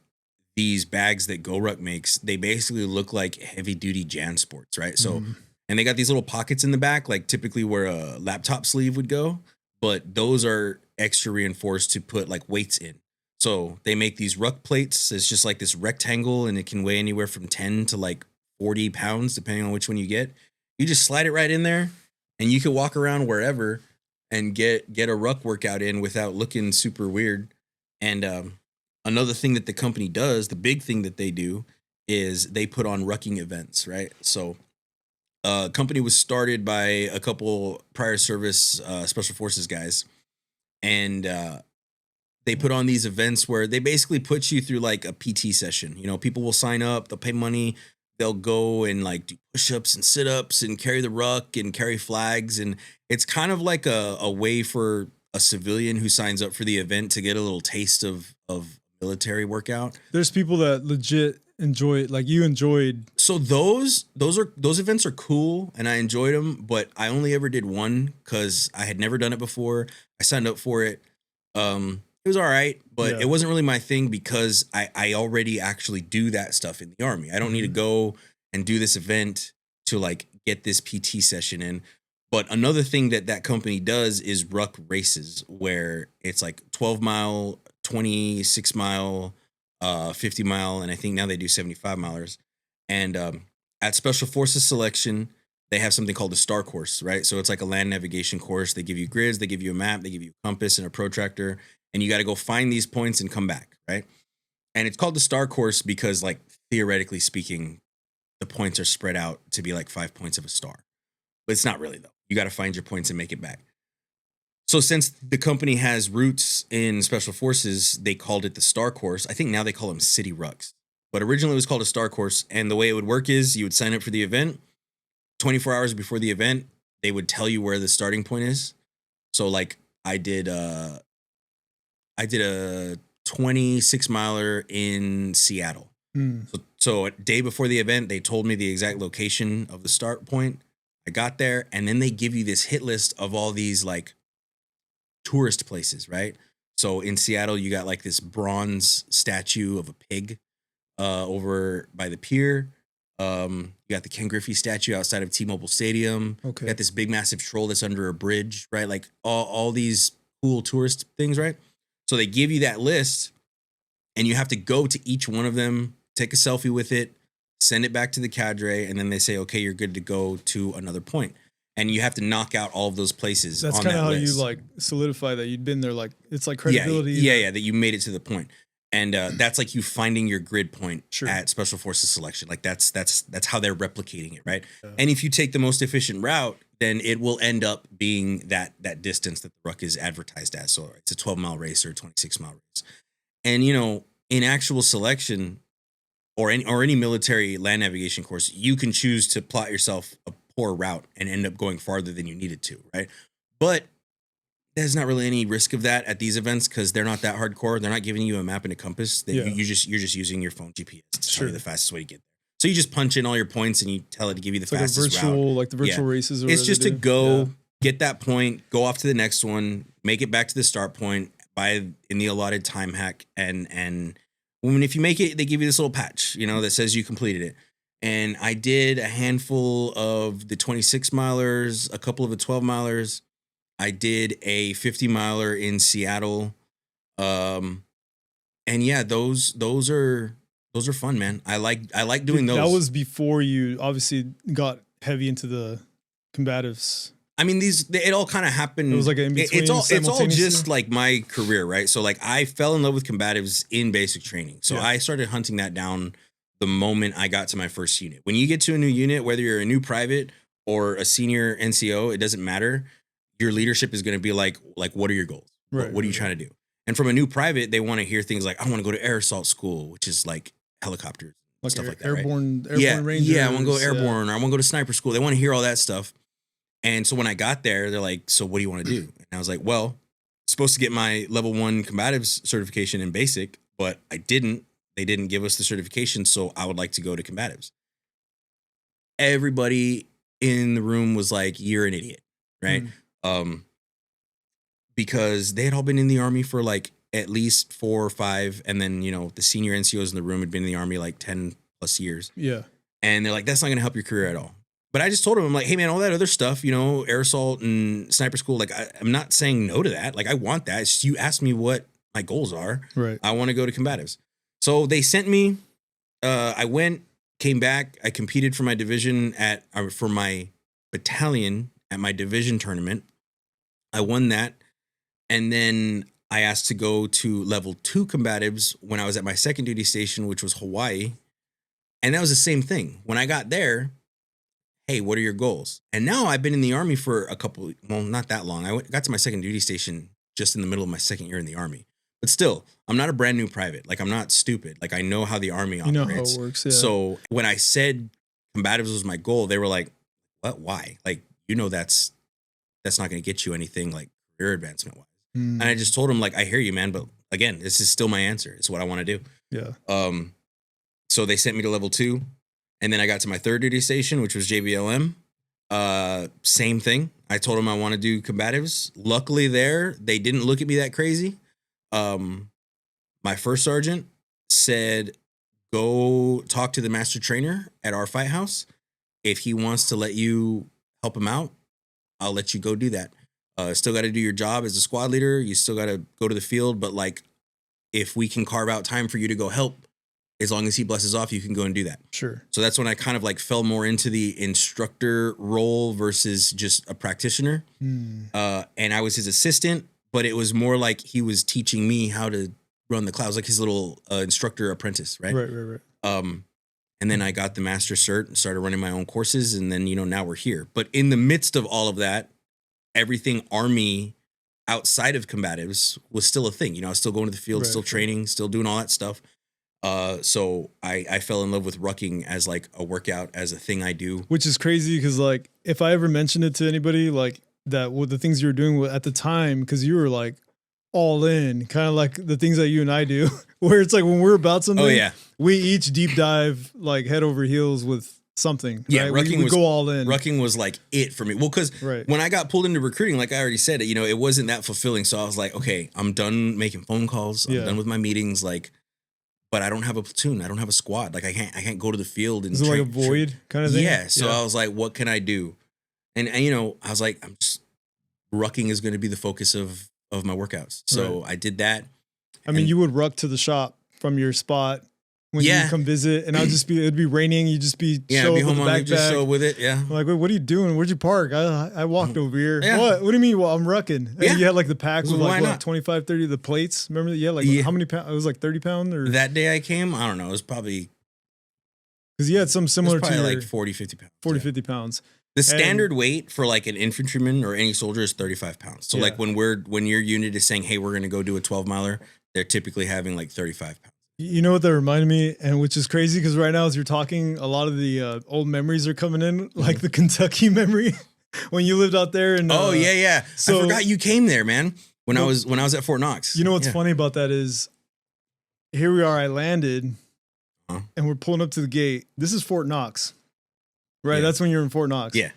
these bags that Goruck makes, they basically look like heavy duty JanSports, right? So, and they got these little pockets in the back, like typically where a laptop sleeve would go, but those are extra reinforced to put like weights in. So they make these ruck plates. It's just like this rectangle, and it can weigh anywhere from 10 to like 40 pounds, depending on which one you get. You just slide it right in there, and you can walk around wherever and get a ruck workout in without looking super weird. And another thing that the company does, the big thing that they do, is they put on rucking events, right? So company was started by a couple prior service special forces guys. And they put on these events where they basically put you through like a PT session. People will sign up, they'll pay money. They'll go and like do push-ups and sit-ups and carry the ruck and carry flags. And it's kind of like a way for a civilian who signs up for the event to get a little taste of military workout. There's people that legit enjoy it, like you enjoyed. So those events are cool, and I enjoyed them, but I only ever did one because I had never done it before. I signed up for it. It was all right, but it wasn't really my thing because I already actually do that stuff in the Army. I don't need to go and do this event to like get this PT session in. But another thing that company does is ruck races, where it's like 12 mile, 26 mile, 50 mile. And I think now they do 75 milers. And at Special Forces selection, they have something called the STAR course, right? So it's like a land navigation course. They give you grids, they give you a map, they give you a compass and a protractor. And you got to go find these points and come back, right? And it's called the STAR course because, like, theoretically speaking, the points are spread out to be like 5 points of a star. But it's not really, though. You got to find your points and make it back. So since the company has roots in Special Forces, they called it the STAR course. I think now they call them City Rucks. But originally it was called a STAR course. And the way it would work is you would sign up for the event. 24 hours before the event, they would tell you where the starting point is. So, like, I did I did a 26 miler in Seattle. So a day before the event, they told me the exact location of the start point. I got there, and then they give you this hit list of all these like tourist places, right? So in Seattle, you got like this bronze statue of a pig over by the pier. You got the Ken Griffey statue outside of T-Mobile Stadium. Okay. You got this big massive troll that's under a bridge, right? Like all these cool tourist things, right? So they give you that list, and you have to go to each one of them, take a selfie with it, send it back to the cadre, and then they say, okay, you're good to go to another point. And you have to knock out all of those places. That's kind of how you like solidify that you'd been there. Like it's like credibility. Yeah, that you made it to the point. And that's like you finding your grid point Sure. at Special Forces selection. Like that's how they're replicating it, right? Yeah. And if you take the most efficient route, then it will end up being that distance that the Ruck is advertised as. So it's a 12-mile race or a 26-mile race. And you know, in actual selection or any military land navigation course, you can choose to plot yourself a poor route and end up going farther than you needed to, right? But there's not really any risk of that at these events because they're not that hardcore. They're not giving you a map and a compass. You're just using your phone GPS to tell you the fastest way to get there. So you just punch in all your points and you tell it to give you the fastest like a virtual, route. like the virtual races. Or it's just to go get that point, go off to the next one, make it back to the start point in the allotted time hack, and when if you make it, they give you this little patch, you know, that says you completed it. And I did a handful of the 26 milers, a couple of the 12 milers. I did a 50 miler in Seattle. And yeah, those are fun, man. I like doing those. That was before you obviously got heavy into the combatives. I mean, it all kind of happened. It was like in between. It's all just like my career, right? So like I fell in love with combatives in basic training. So I started hunting that down the moment I got to my first unit. When you get to a new unit, whether you're a new private or a senior NCO, it doesn't matter. Your leadership is going to be like, what are your goals? Right, what are you trying to do? And from a new private, they want to hear things like, I want to go to air assault school, which is like helicopters, like stuff like that. Airborne Rangers. Yeah, I want to go airborne or I want to go to sniper school. They want to hear all that stuff. And so when I got there, they're like, so what do you want to do? And I was like, well, supposed to get my level 1 combatives certification in basic, but I didn't. They didn't give us the certification, so I would like to go to combatives. Everybody in the room was like, you're an idiot, right? Because they had all been in the Army for like at least 4 or 5. And then, you know, the senior NCOs in the room had been in the Army like 10 plus years. Yeah. And they're like, that's not going to help your career at all. But I just told them, I'm like, hey, man, all that other stuff, you know, air assault and sniper school, like, I'm not saying no to that. Like, I want that. It's just, you asked me what my goals are. Right. I want to go to combatives. So they sent me, I went, came back. I competed for my division for my battalion at my division tournament. I won that. And then I asked to go to level 2 combatives when I was at my second duty station, which was Hawaii. And that was the same thing. When I got there, hey, what are your goals? And now I've been in the Army for not that long. I got to my second duty station just in the middle of my second year in the Army. But still, I'm not a brand new private. Like, I'm not stupid. Like, I know how the Army operates. You know how it works, yeah. So when I said combatives was my goal, they were like, what? Why? Like, you know, that's not going to get you anything like career advancement wise. And I just told them, like, I hear you, man. But again, this is still my answer. It's what I want to do. Yeah. So they sent me to level 2. And then I got to my third duty station, which was JBLM. Same thing. I told them I want to do combatives. Luckily there, they didn't look at me that crazy. My first sergeant said, go talk to the master trainer at our fight house. If he wants to let you help him out, I'll let you go do that. Still got to do your job as a squad leader. You still got to go to the field. But like, if we can carve out time for you to go help, as long as he blesses off, you can go and do that. Sure. So that's when I kind of like fell more into the instructor role versus just a practitioner. And I was his assistant, but it was more like he was teaching me how to run the class, like his little instructor apprentice, right? Right. And then I got the master cert and started running my own courses. And then, you know, now we're here. But in the midst of all of that, everything Army outside of combatives was still a thing. You know, I was still going to the field, still training, still doing all that stuff. So I fell in love with rucking as like a workout, as a thing I do. Which is crazy because like if I ever mentioned it to anybody, like that, what the things you were doing at the time, because you were like all in, kind of like the things that you and I do, where it's like when we're about something, we each deep dive like head over heels with something. Yeah, right? we go all in. Rucking was like it for me. Well, because when I got pulled into recruiting, like I already said, you know, it wasn't that fulfilling. So I was like, okay, I'm done making phone calls. I'm done with my meetings. Like, but I don't have a platoon. I don't have a squad. Like I can't go to the field and is it like a void kind of thing? Yeah. So I was like, what can I do? And you know, I was like, rucking is going to be the focus of my workouts. So I did that. I mean, you would ruck to the shop from your spot when you come visit, and it'd be raining. You'd just be I'd be home on leave, just show with it. Yeah. I'm like, wait, what are you doing? Where'd you park? I walked over here. Yeah. What do you mean? Well, I'm rucking. And you had like the packs with like what, 25, 30 of the plates. Remember that? Yeah. Like how many pounds? It was like 30 pounds or that day I came. I don't know. It was probably because you had some similar to like 40, 50 pounds. 40, 50 pounds. The standard weight for like an infantryman or any soldier is 35 pounds. So like when your unit is saying, hey, we're going to go do a 12 miler, they're typically having like 35 pounds. You know what that reminded me, and which is crazy because right now as you're talking, a lot of the old memories are coming in, like the Kentucky memory when you lived out there. And So I forgot you came there, man. When I was at Fort Knox. You know what's funny about that is, here we are. I landed, and we're pulling up to the gate. This is Fort Knox, right? Yeah. That's when you're in Fort Knox. Yeah.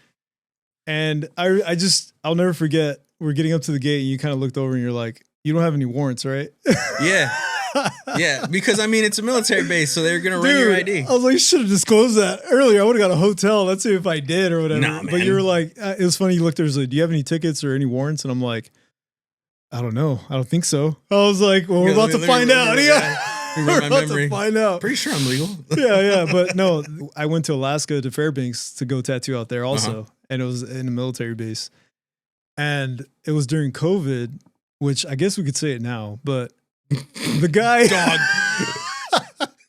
And I'll never forget. We're getting up to the gate, and you kind of looked over, and you're like, "You don't have any warrants, right?" Yeah. Yeah, because I mean it's a military base, so they're gonna run your ID. I was like, you should have disclosed that earlier. I would have got a hotel. Let's see if I did or whatever. Nah, but you were like, it was funny. You looked there, like, do you have any tickets or any warrants? And I'm like, I don't know. I don't think so. I was like, well, we're about to find out. We're about to find out. Pretty sure I'm legal. Yeah. But no, I went to Alaska to Fairbanks to go tattoo out there also, and it was in a military base, and it was during COVID, which I guess we could say it now, but. The guy,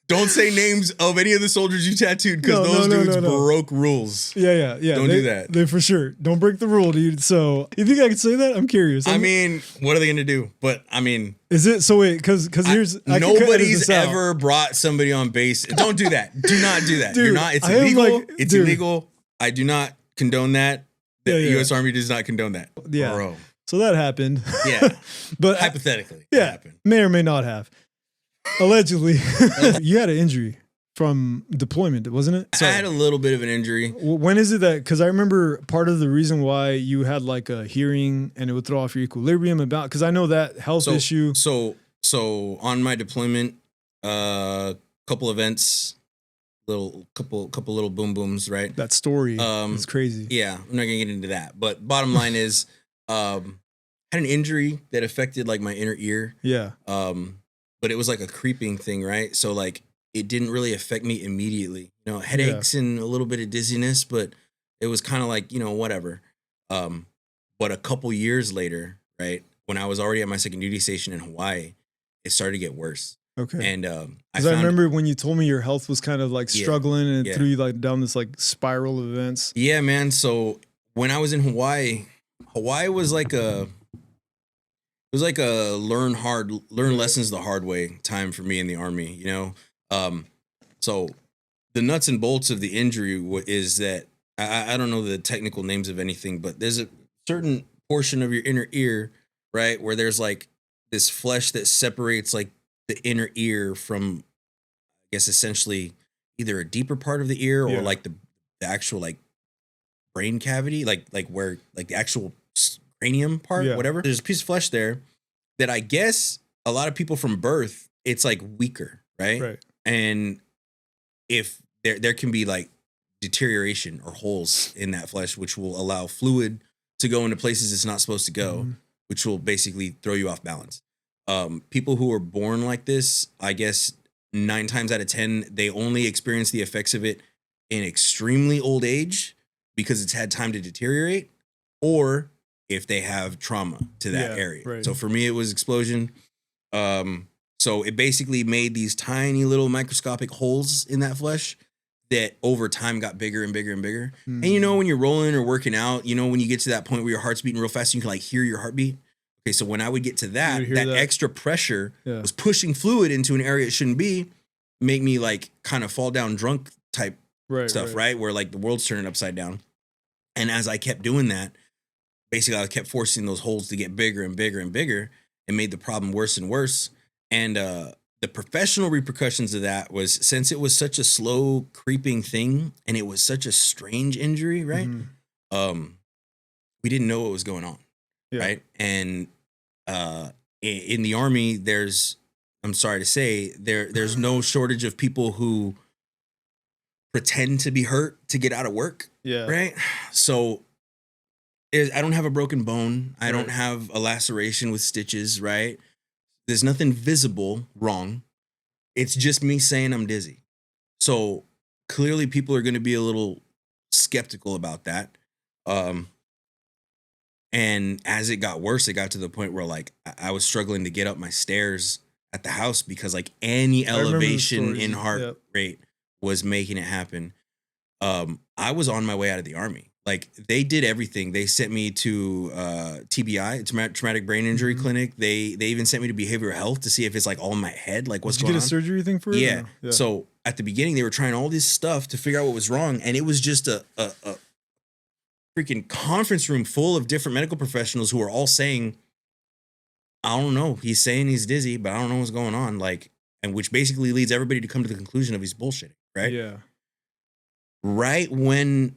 don't say names of any of the soldiers you tattooed because those dudes broke rules. Yeah. Don't do that. They for sure don't break the rule, dude. So you think I could say that? I'm curious. I mean, what are they gonna do? But I mean, is it so? Wait, because here's nobody's ever brought somebody on base. Don't do that. Do not do that. Dude, you're not. It's illegal. It's illegal. I do not condone that. The U.S. Army does not condone that. Yeah. Bro. So that happened. Yeah. But hypothetically. Yeah. Happened. May or may not have. Allegedly. You had an injury from deployment, wasn't it? I had a little bit of an injury. When is it that, because I remember part of the reason why you had like a hearing and it would throw off your equilibrium about, because I know that health issue. So on my deployment, couple events, couple little boom booms, right? That story is crazy. Yeah. I'm not gonna get into that. But bottom line is, had an injury that affected like my inner ear. Yeah. But it was like a creeping thing, right? So like it didn't really affect me immediately. You know, headaches and a little bit of dizziness, but it was kind of like, you know, whatever. But a couple years later, right, when I was already at my second duty station in Hawaii, it started to get worse. Okay. And I remember when you told me your health was kind of like struggling and it threw you like down this like spiral of events. Yeah, man. So when I was in Hawaii was like a learn lessons the hard way time for me in the Army, you know? So the nuts and bolts of the injury is that I don't know the technical names of anything, but there's a certain portion of your inner ear, right? Where there's like this flesh that separates like the inner ear from, I guess, essentially either a deeper part of the ear or like the actual like brain cavity, like where like the actual cranium part, whatever. There's a piece of flesh there that I guess a lot of people from birth, it's like weaker, right? Right. And if there can be like deterioration or holes in that flesh, which will allow fluid to go into places it's not supposed to go, which will basically throw you off balance. People who are born like this, I guess 9 times out of 10, they only experience the effects of it in extremely old age because it's had time to deteriorate, or if they have trauma to that area. Right. So for me, it was explosion. So it basically made these tiny little microscopic holes in that flesh that over time got bigger and bigger and bigger. And you know, when you're rolling or working out, you know, when you get to that point where your heart's beating real fast, you can like hear your heartbeat. Okay, so when I would get to that extra pressure was pushing fluid into an area it shouldn't be, make me like kind of fall down drunk type stuff, right? Where like the world's turning upside down. And as I kept doing that, basically I kept forcing those holes to get bigger and bigger and bigger. it made the problem worse and worse. And the professional repercussions of that was, since it was such a slow creeping thing and it was such a strange injury, right? We didn't know what was going on, right? And in the Army, I'm sorry to say, there's no shortage of people who pretend to be hurt to get out of work, right? So I don't have a broken bone. I don't have a laceration with stitches, right? There's nothing visible wrong. It's just me saying I'm dizzy. So clearly people are going to be a little skeptical about that. And as it got worse, it got to the point where like I was struggling to get up my stairs at the house because like any elevation in heart rate was making it happen. I was on my way out of the Army. Like they did everything. They sent me to TBI, traumatic brain injury clinic. They even sent me to behavioral health to see if it's like all in my head, like what's going on. Did you get a surgery thing for it? Yeah. So at the beginning, they were trying all this stuff to figure out what was wrong, and it was just a freaking conference room full of different medical professionals who are all saying, I don't know. He's saying he's dizzy, but I don't know what's going on. Like, and which basically leads everybody to come to the conclusion of he's bullshitting, right? Yeah. Right when,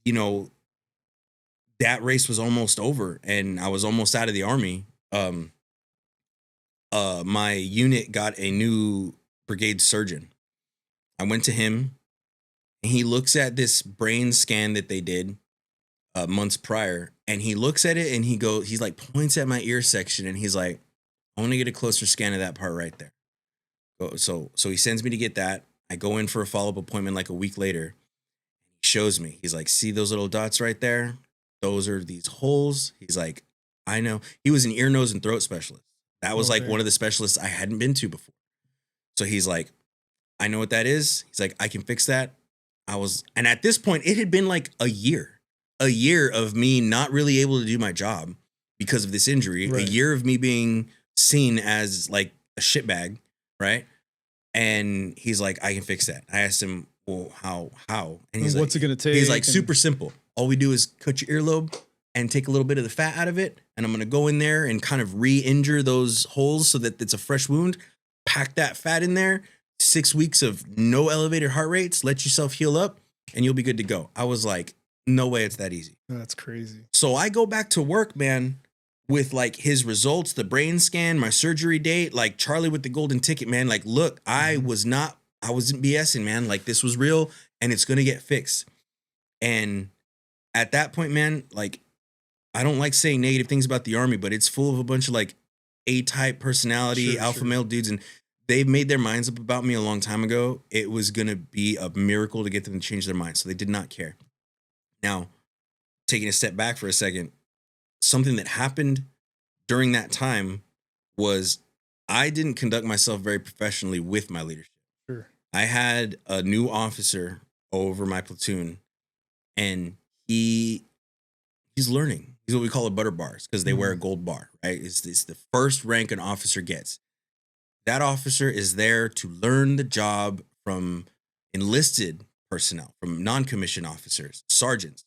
you know, that race was almost over and I was almost out of the Army, my unit got a new brigade surgeon. I went to him and he looks at this brain scan that they did months prior, and he looks at it and he's like points at my ear section and he's like, I want to get a closer scan of that part right there. So he sends me to get that. I go in for a follow-up appointment like a week later. He shows me. He's like, see those little dots right there? Those are these holes. He's like, I know. He was an ear, nose, and throat specialist. That was like one of the specialists I hadn't been to before. So he's like, I know what that is. He's like, I can fix that. And at this point, it had been like a year of me not really able to do my job because of this injury, a year of me being seen as like a shitbag, right? And he's like, I can fix that. I asked him, well, how? And he's like, what's it going to take? He's like, super simple. All we do is cut your earlobe and take a little bit of the fat out of it. And I'm going to go in there and kind of re-injure those holes so that it's a fresh wound, pack that fat in there, 6 weeks of no elevated heart rates, let yourself heal up, and you'll be good to go. I was like, no way it's that easy. That's crazy. So I go back to work, man, with like his results, the brain scan, my surgery date, like Charlie with the golden ticket, man. Like, look, I wasn't BSing, man. Like, this was real and it's going to get fixed. And at that point, man, like, I don't like saying negative things about the Army, but it's full of a bunch of like A-type personality, alpha male dudes. And they've made their minds up about me a long time ago. It was going to be a miracle to get them to change their minds. So they did not care. Now, taking a step back for a second, something that happened during that time was I didn't conduct myself very professionally with my leadership. Sure. I had a new officer over my platoon, and he's learning. He's what we call a butter bars because they wear a gold bar, right? It's the first rank an officer gets. That officer is there to learn the job from enlisted personnel, from non-commissioned officers, sergeants.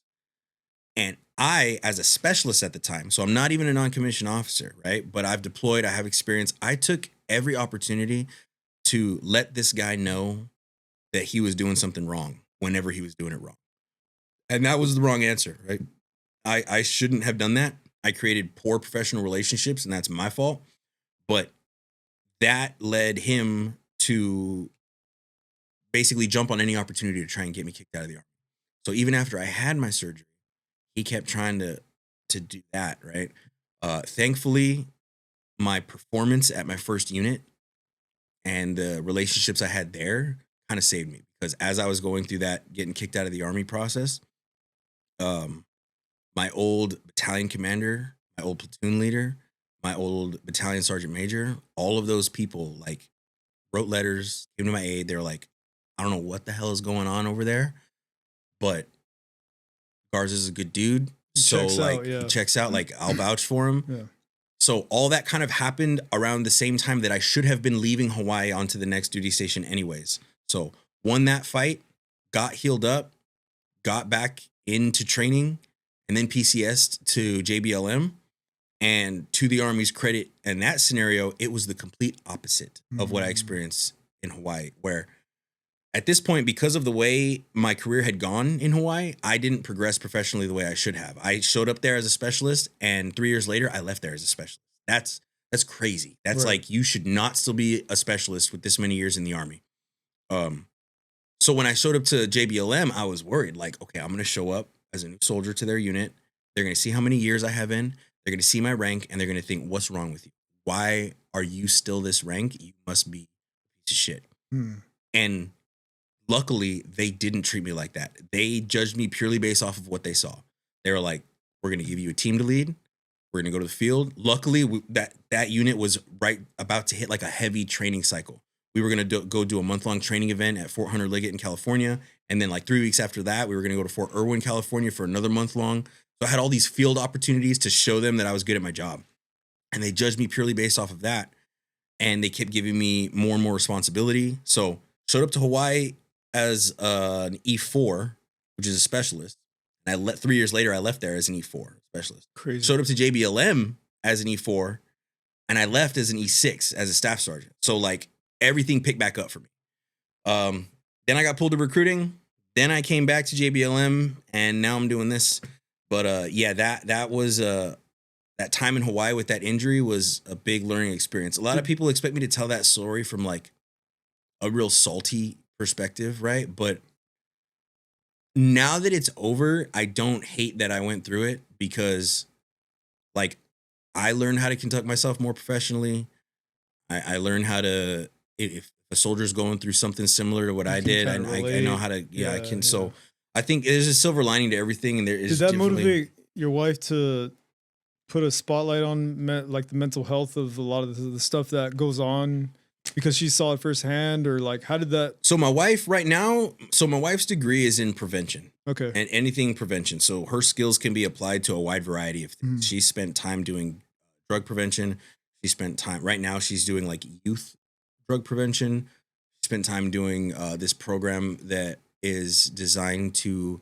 And I, as a specialist at the time, so I'm not even a non-commissioned officer, right? But I've deployed, I have experience. I took every opportunity to let this guy know that he was doing something wrong whenever he was doing it wrong. And that was the wrong answer, right? I shouldn't have done that. I created poor professional relationships, and that's my fault. But that led him to basically jump on any opportunity to try and get me kicked out of the Army. So even after I had my surgery, he kept trying to do that, right? Thankfully, my performance at my first unit and the relationships I had there kind of saved me, because as I was going through that getting kicked out of the Army process, my old battalion commander, my old platoon leader, my old battalion sergeant major, all of those people like wrote letters, came to my aid. They were like, I don't know what the hell is going on over there, but Garza's a good dude. He checks out, like I'll vouch for him. Yeah. So all that kind of happened around the same time that I should have been leaving Hawaii onto the next duty station anyways. So won that fight, got healed up, got back into training, and then PCS'd to JBLM. And to the Army's credit, in that scenario, it was the complete opposite of what I experienced in Hawaii, where at this point, because of the way my career had gone in Hawaii, I didn't progress professionally the way I should have. I showed up there as a specialist, and 3 years later, I left there as a specialist. That's crazy. That's Right. like, you should not still be a specialist with this many years in the Army. So when I showed up to JBLM, I was worried, like, okay, I'm going to show up as a new soldier to their unit. They're going to see how many years I have in. They're going to see my rank, and they're going to think, what's wrong with you? Why are you still this rank? You must be a piece of shit. And luckily, they didn't treat me like that. They judged me purely based off of what they saw. They were like, we're going to give you a team to lead. We're going to go to the field. Luckily, that unit was right about to hit like a heavy training cycle. We were going to go do a month-long training event at Fort Hunter Liggett in California. And then like 3 weeks after that, we were going to go to Fort Irwin, California for another month-long. So I had all these field opportunities to show them that I was good at my job. And they judged me purely based off of that. And they kept giving me more and more responsibility. So showed up to Hawaii as an E4, which is a specialist. And 3 years later, I left there as an E4 specialist. Crazy. Showed up to JBLM as an E4, and I left as an E6 as a staff sergeant. So like everything picked back up for me. Then I got pulled to recruiting. Then I came back to JBLM, and now I'm doing this. But yeah, that was that time in Hawaii with that injury was a big learning experience. A lot of people expect me to tell that story from like a real salty perspective, right? But now that it's over, I don't hate that I went through it, because like I learned how to conduct myself more professionally. I learned how to, if a soldier's going through something similar to what I did, I know how to, I can. So I think there's a silver lining to everything. And there is. Did that motivate your wife to put a spotlight on like the mental health of a lot of the stuff that goes on, because she saw it firsthand, or like, how did that? So my wife right now, my wife's degree is in prevention. Okay. And anything prevention. So her skills can be applied to a wide variety of things. She spent time doing drug prevention. She spent time, right now she's doing like youth drug prevention. She spent time doing this program that is designed to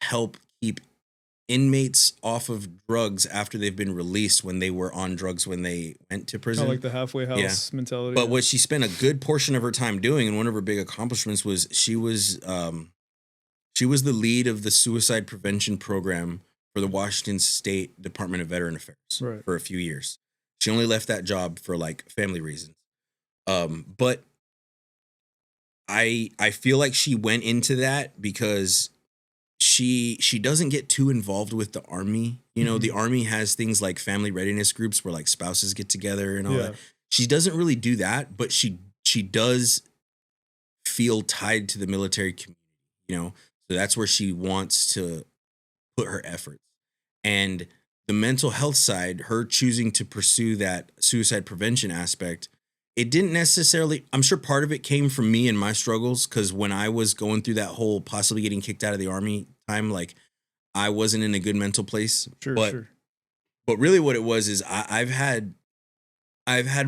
help keep inmates off of drugs after they've been released, when they were on drugs when they went to prison. Kind of like the halfway house mentality. But what she spent a good portion of her time doing, and one of her big accomplishments, was she was the lead of the suicide prevention program for the Washington State Department of Veteran Affairs for a few years. She only left that job for like family reasons. But I feel like she went into that because she doesn't get too involved with the Army. You know, the Army has things like family readiness groups where like spouses get together and all that. She doesn't really do that, but she does feel tied to the military community, you know? So that's where she wants to put her efforts. And the mental health side, her choosing to pursue that suicide prevention aspect, it didn't necessarily, I'm sure part of it came from me and my struggles, because when I was going through that whole possibly getting kicked out of the Army time, like I wasn't in a good mental place. But really what it was is I've had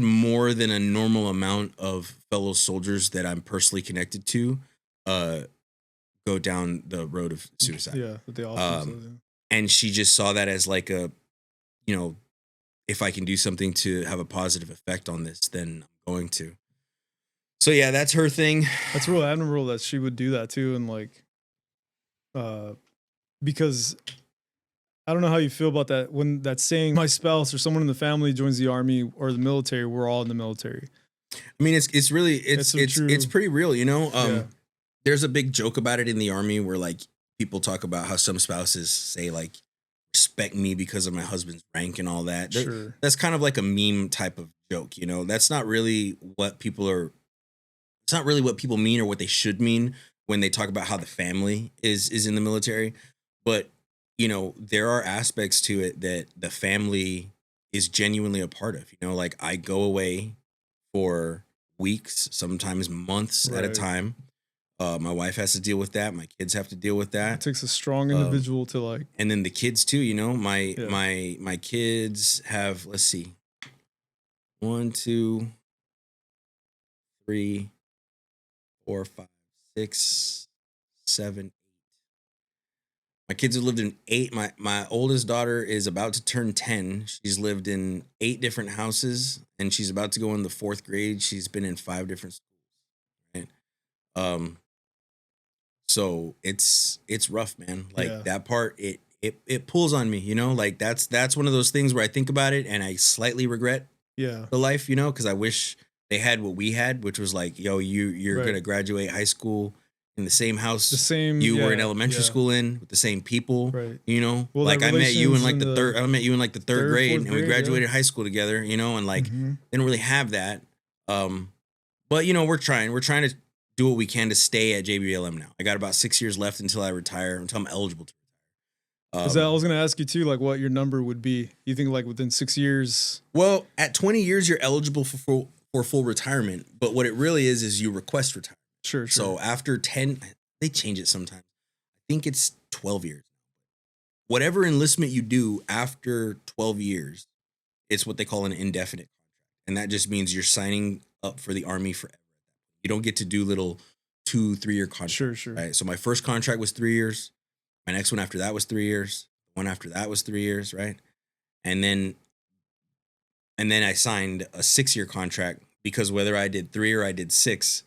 more than a normal amount of fellow soldiers that I'm personally connected to go down the road of suicide. Yeah, that they often and she just saw that as like a, you know, if I can do something to have a positive effect on this, then I'm going to. So yeah, that's her thing. That's real admirable that she would do that too. And like, because I don't know how you feel about that, when that's saying my spouse or someone in the family joins the Army or the military, we're all in the military. I mean, it's really, it's pretty real, you know? There's a big joke about it in the Army where like people talk about how some spouses say like, respect me because of my husband's rank and all that. That's kind of like a meme type of joke, you know? That's not really what people are, it's not really what people mean or what they should mean when they talk about how the family is in the military. But, you know, there are aspects to it that the family is genuinely a part of. You know, like I go away for weeks, sometimes months at a time. My wife has to deal with that. My kids have to deal with that. It takes a strong individual to like. And then the kids too, you know, my kids have, let's see, 1, 2, 3, 4, 5, 6, 7, 8. My kids have lived in 8. My oldest daughter is about to turn 10. She's lived in 8 different houses, and she's about to go in the 4th grade. She's been in 5 different schools. Right? So it's rough, man. Like that part, it pulls on me, you know. Like that's one of those things where I think about it and I slightly regret the life, you know, because I wish they had what we had, which was like, yo, you're gonna graduate high school in the same house you were in elementary school with the same people, right? You know, well, like I met you in like the third. I met you in like the third grade, and we graduated high school together. You know, and like they don't really have that. But you know, we're trying to do what we can to stay at JBLM now. I got about 6 years left until I retire, until I'm eligible to retire. I was going to ask you too, like what your number would be. You think like within 6 years? Well, at 20 years, you're eligible for full retirement. But what it really is you request retirement. Sure. So after 10, they change it sometimes. I think it's 12 years. Whatever enlistment you do after 12 years, it's what they call an indefinite contract. And that just means you're signing up for the Army forever. You don't get to do little 2-3 year contracts. Sure. Right. So my first contract was 3 years. My next one after that was 3 years. The one after that was 3 years. Right. And then I signed a 6-year contract because whether I did 3 or I did 6,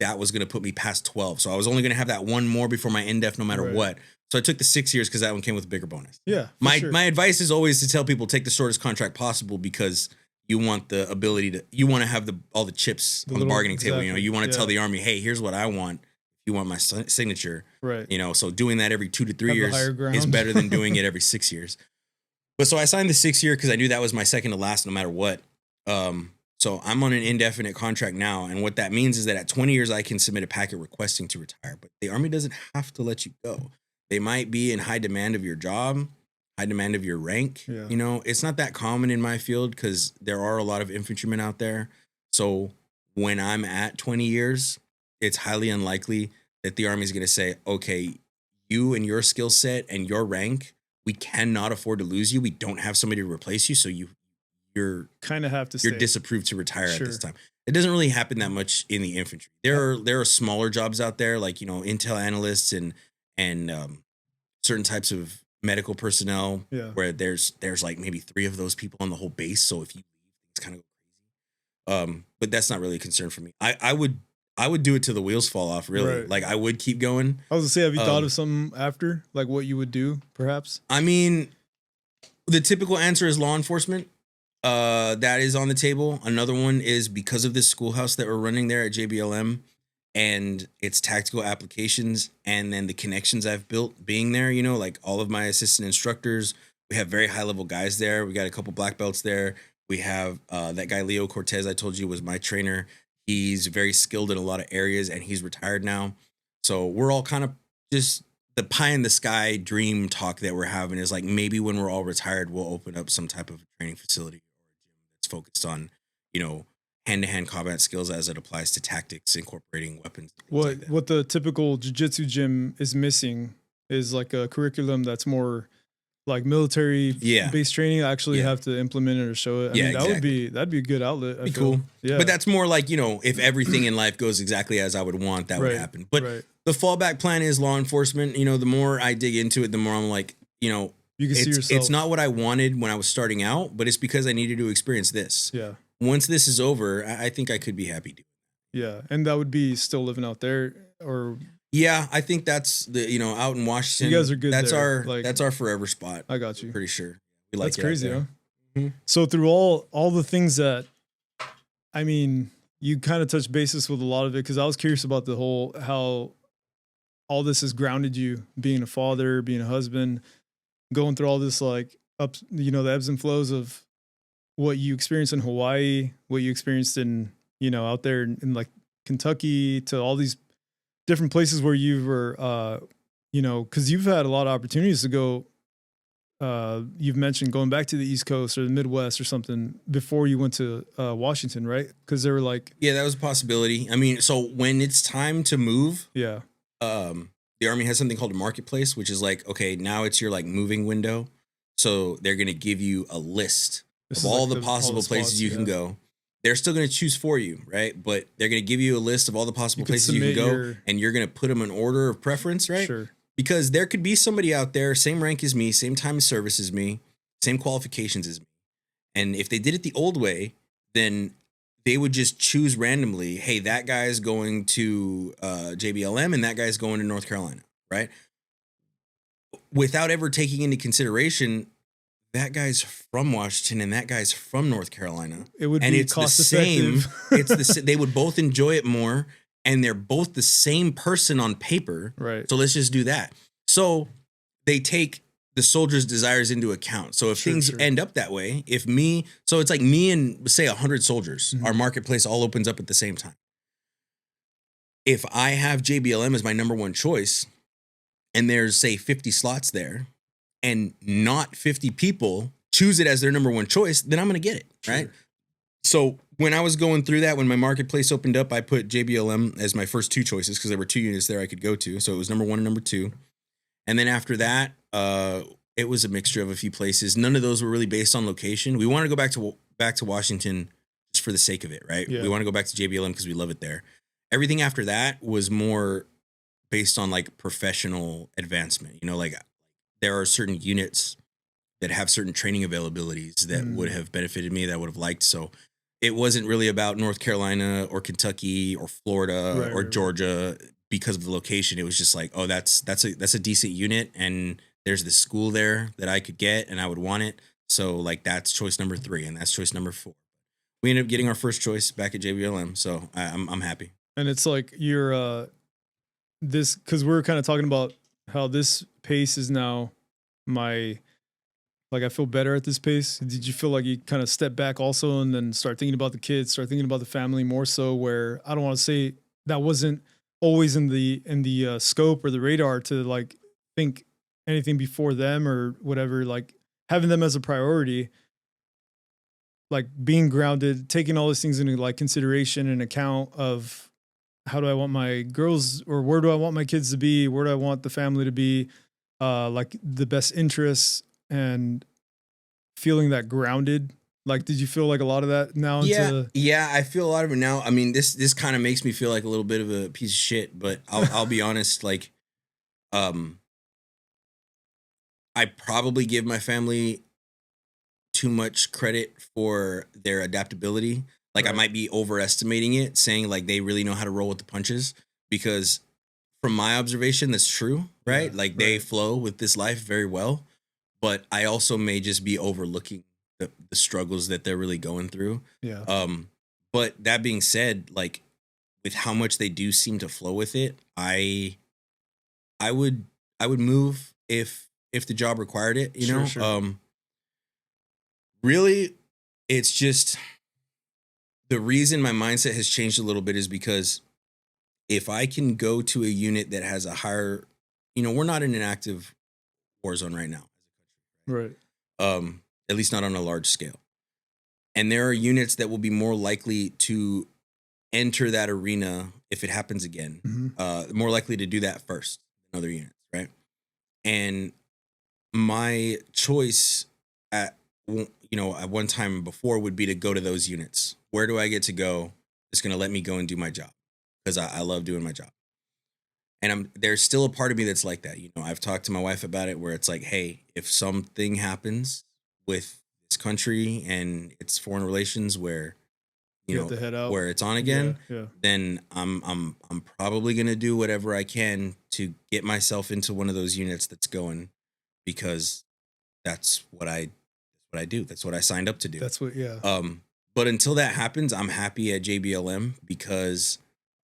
that was going to put me past 12. So I was only going to have that one more before my indef no matter what. So I took the 6 years because that one came with a bigger bonus. Yeah. My advice is always to tell people take the shortest contract possible because you want the ability you want to have all the chips on the bargaining table. You know, you want to tell the Army, hey, here's what I want. You want my signature. Right. You know, so doing that every 2 to 3 years is better than doing it every 6 years. But so I signed the 6 year because I knew that was my second to last no matter what. So I'm on an indefinite contract now. And what that means is that at 20 years, I can submit a packet requesting to retire. But the Army doesn't have to let you go. They might be in high demand of your job, high demand of your rank. Yeah. You know, it's not that common in my field because there are a lot of infantrymen out there. So when I'm at 20 years, it's highly unlikely that the Army is going to say, okay, you and your skill set and your rank, we cannot afford to lose you. We don't have somebody to replace you. So you're kind of have to you're disapproved to retire at this time. It doesn't really happen that much in the infantry. There are smaller jobs out there, like, you know, intel analysts and certain types of medical personnel where there's like maybe 3 of those people on the whole base. So if you leave, it's kind of crazy. But that's not really a concern for me. I would do it till the wheels fall off, really. Like I would keep going. I was gonna say, have you thought of something after, like what you would do, perhaps? I mean, the typical answer is law enforcement. That is on the table. Another one is because of this schoolhouse that we're running there at JBLM and its tactical applications and then the connections I've built being there, you know, like all of my assistant instructors, we have very high level guys there. We got a couple black belts there. We have that guy, Leo Cortez, I told you was my trainer. He's very skilled in a lot of areas and he's retired now. So we're all kind of just the pie in the sky dream talk that we're having is like, maybe when we're all retired, we'll open up some type of training facility that's focused on, you know, hand-to-hand combat skills as it applies to tactics, incorporating weapons. What the typical jiu-jitsu gym is missing is like a curriculum that's more like military based training. I actually have to implement it or show it. I mean, that'd be a good outlet. Be cool. Yeah. But that's more like, you know, if everything in life goes exactly as I would want, that would happen. But the fallback plan is law enforcement. You know, the more I dig into it, the more I'm like, you know, you can see yourself. It's not what I wanted when I was starting out, but it's because I needed to experience this. Yeah. Once this is over, I think I could be happy doing it. Yeah. And that would be still living out there or. Yeah. I think that's the, you know, out in Washington. You guys are good. That's our forever spot. I got you. I'm pretty sure. We like that's crazy, huh? Mm-hmm. So through all the things that, I mean, you kind of touched bases with a lot of it. Cause I was curious about the whole, how all this has grounded you, being a father, being a husband, going through all this, like ups, you know, the ebbs and flows of what you experienced in Hawaii, what you experienced in, you know, out there in like Kentucky, to all these different places where you were, you know, cause you've had a lot of opportunities to go, you've mentioned going back to the East Coast or the Midwest or something before you went to Washington, right? Cause they were like, yeah, that was a possibility. I mean, so when it's time to move, the Army has something called a marketplace, which is like, okay, now it's your like moving window. So they're going to give you a list of all the possible places you can go. They're still going to choose for you, right? But they're going to give you a list of all the possible places you can go, and you're going to put them in order of preference, right? Sure. Because there could be somebody out there, same rank as me, same time of service as me, same qualifications as me. And if they did it the old way, then they would just choose randomly, hey, that guy's going to JBLM and that guy's going to North Carolina, right? Without ever taking into consideration that guy's from Washington and that guy's from North Carolina. It would and be it's cost the same. effective. They would both enjoy it more, and they're both the same person on paper. Right. So let's just do that. So they take the soldier's desires into account. So if things end up that way, so it's like me and say 100 soldiers, our marketplace all opens up at the same time. If I have JBLM as my number one choice, and there's say 50 slots there, and not 50 people choose it as their number one choice, then I'm going to get it, right? So when I was going through that, when my marketplace opened up, I put JBLM as my first two choices because there were two units there I could go to. So it was number one and number two. And then after that, it was a mixture of a few places. None of those were really based on location. We want to go back to Washington just for the sake of it, right? Yeah. We want to go back to JBLM because we love it there. Everything after that was more based on like professional advancement. Like there are certain units that have certain training availabilities that would have benefited me, that I would have liked. So it wasn't really about North Carolina or Kentucky or Florida or Georgia because of the location. It was just like, oh, that's a decent unit, and there's this school there that I could get and I would want it. So like that's choice number 3, and that's choice number 4. We ended up getting our first choice back at JBLM, so I'm happy. And it's like you're this, because we're kind of talking about how this pace is now like I feel better at this pace. Did you feel like you kind of step back also and then start thinking about the kids, start thinking about the family more so, where I don't want to say that wasn't always in the scope or the radar to like think anything before them or whatever, like having them as a priority, like being grounded, taking all these things into like consideration and account of how do I want my girls, or where do I want my kids to be? Where do I want the family to be? Like the best interests, and feeling that grounded. Like, did you feel like a lot of that now? Yeah, I feel a lot of it now. I mean, this kind of makes me feel like a little bit of a piece of shit, but I'll be honest. Like, I probably give my family too much credit for their adaptability. Like I might be overestimating it, saying like they really know how to roll with the punches, because from my observation, that's true, right? Like they flow with this life very well, but I also may just be overlooking the struggles that they're really going through. Yeah. But that being said, like with how much they do seem to flow with it, I would move if the job required it, you know? Sure. Really, it's just the reason my mindset has changed a little bit is because if I can go to a unit that has a higher, we're not in an active war zone right now. Right. At least not on a large scale. And there are units that will be more likely to enter that arena if it happens again, more likely to do that first than other units, right? And my choice at one time before would be to go to those units. Where do I get to go? It's going to let me go and do my job, because I love doing my job. And there's still a part of me that's like that. I've talked to my wife about it, where it's like, hey, if something happens with this country and its foreign relations where you have to head out, where it's on again, yeah. then I'm probably going to do whatever I can to get myself into one of those units that's going, because that's what I do. That's what I signed up to do. That's what, yeah. But until that happens, I'm happy at JBLM because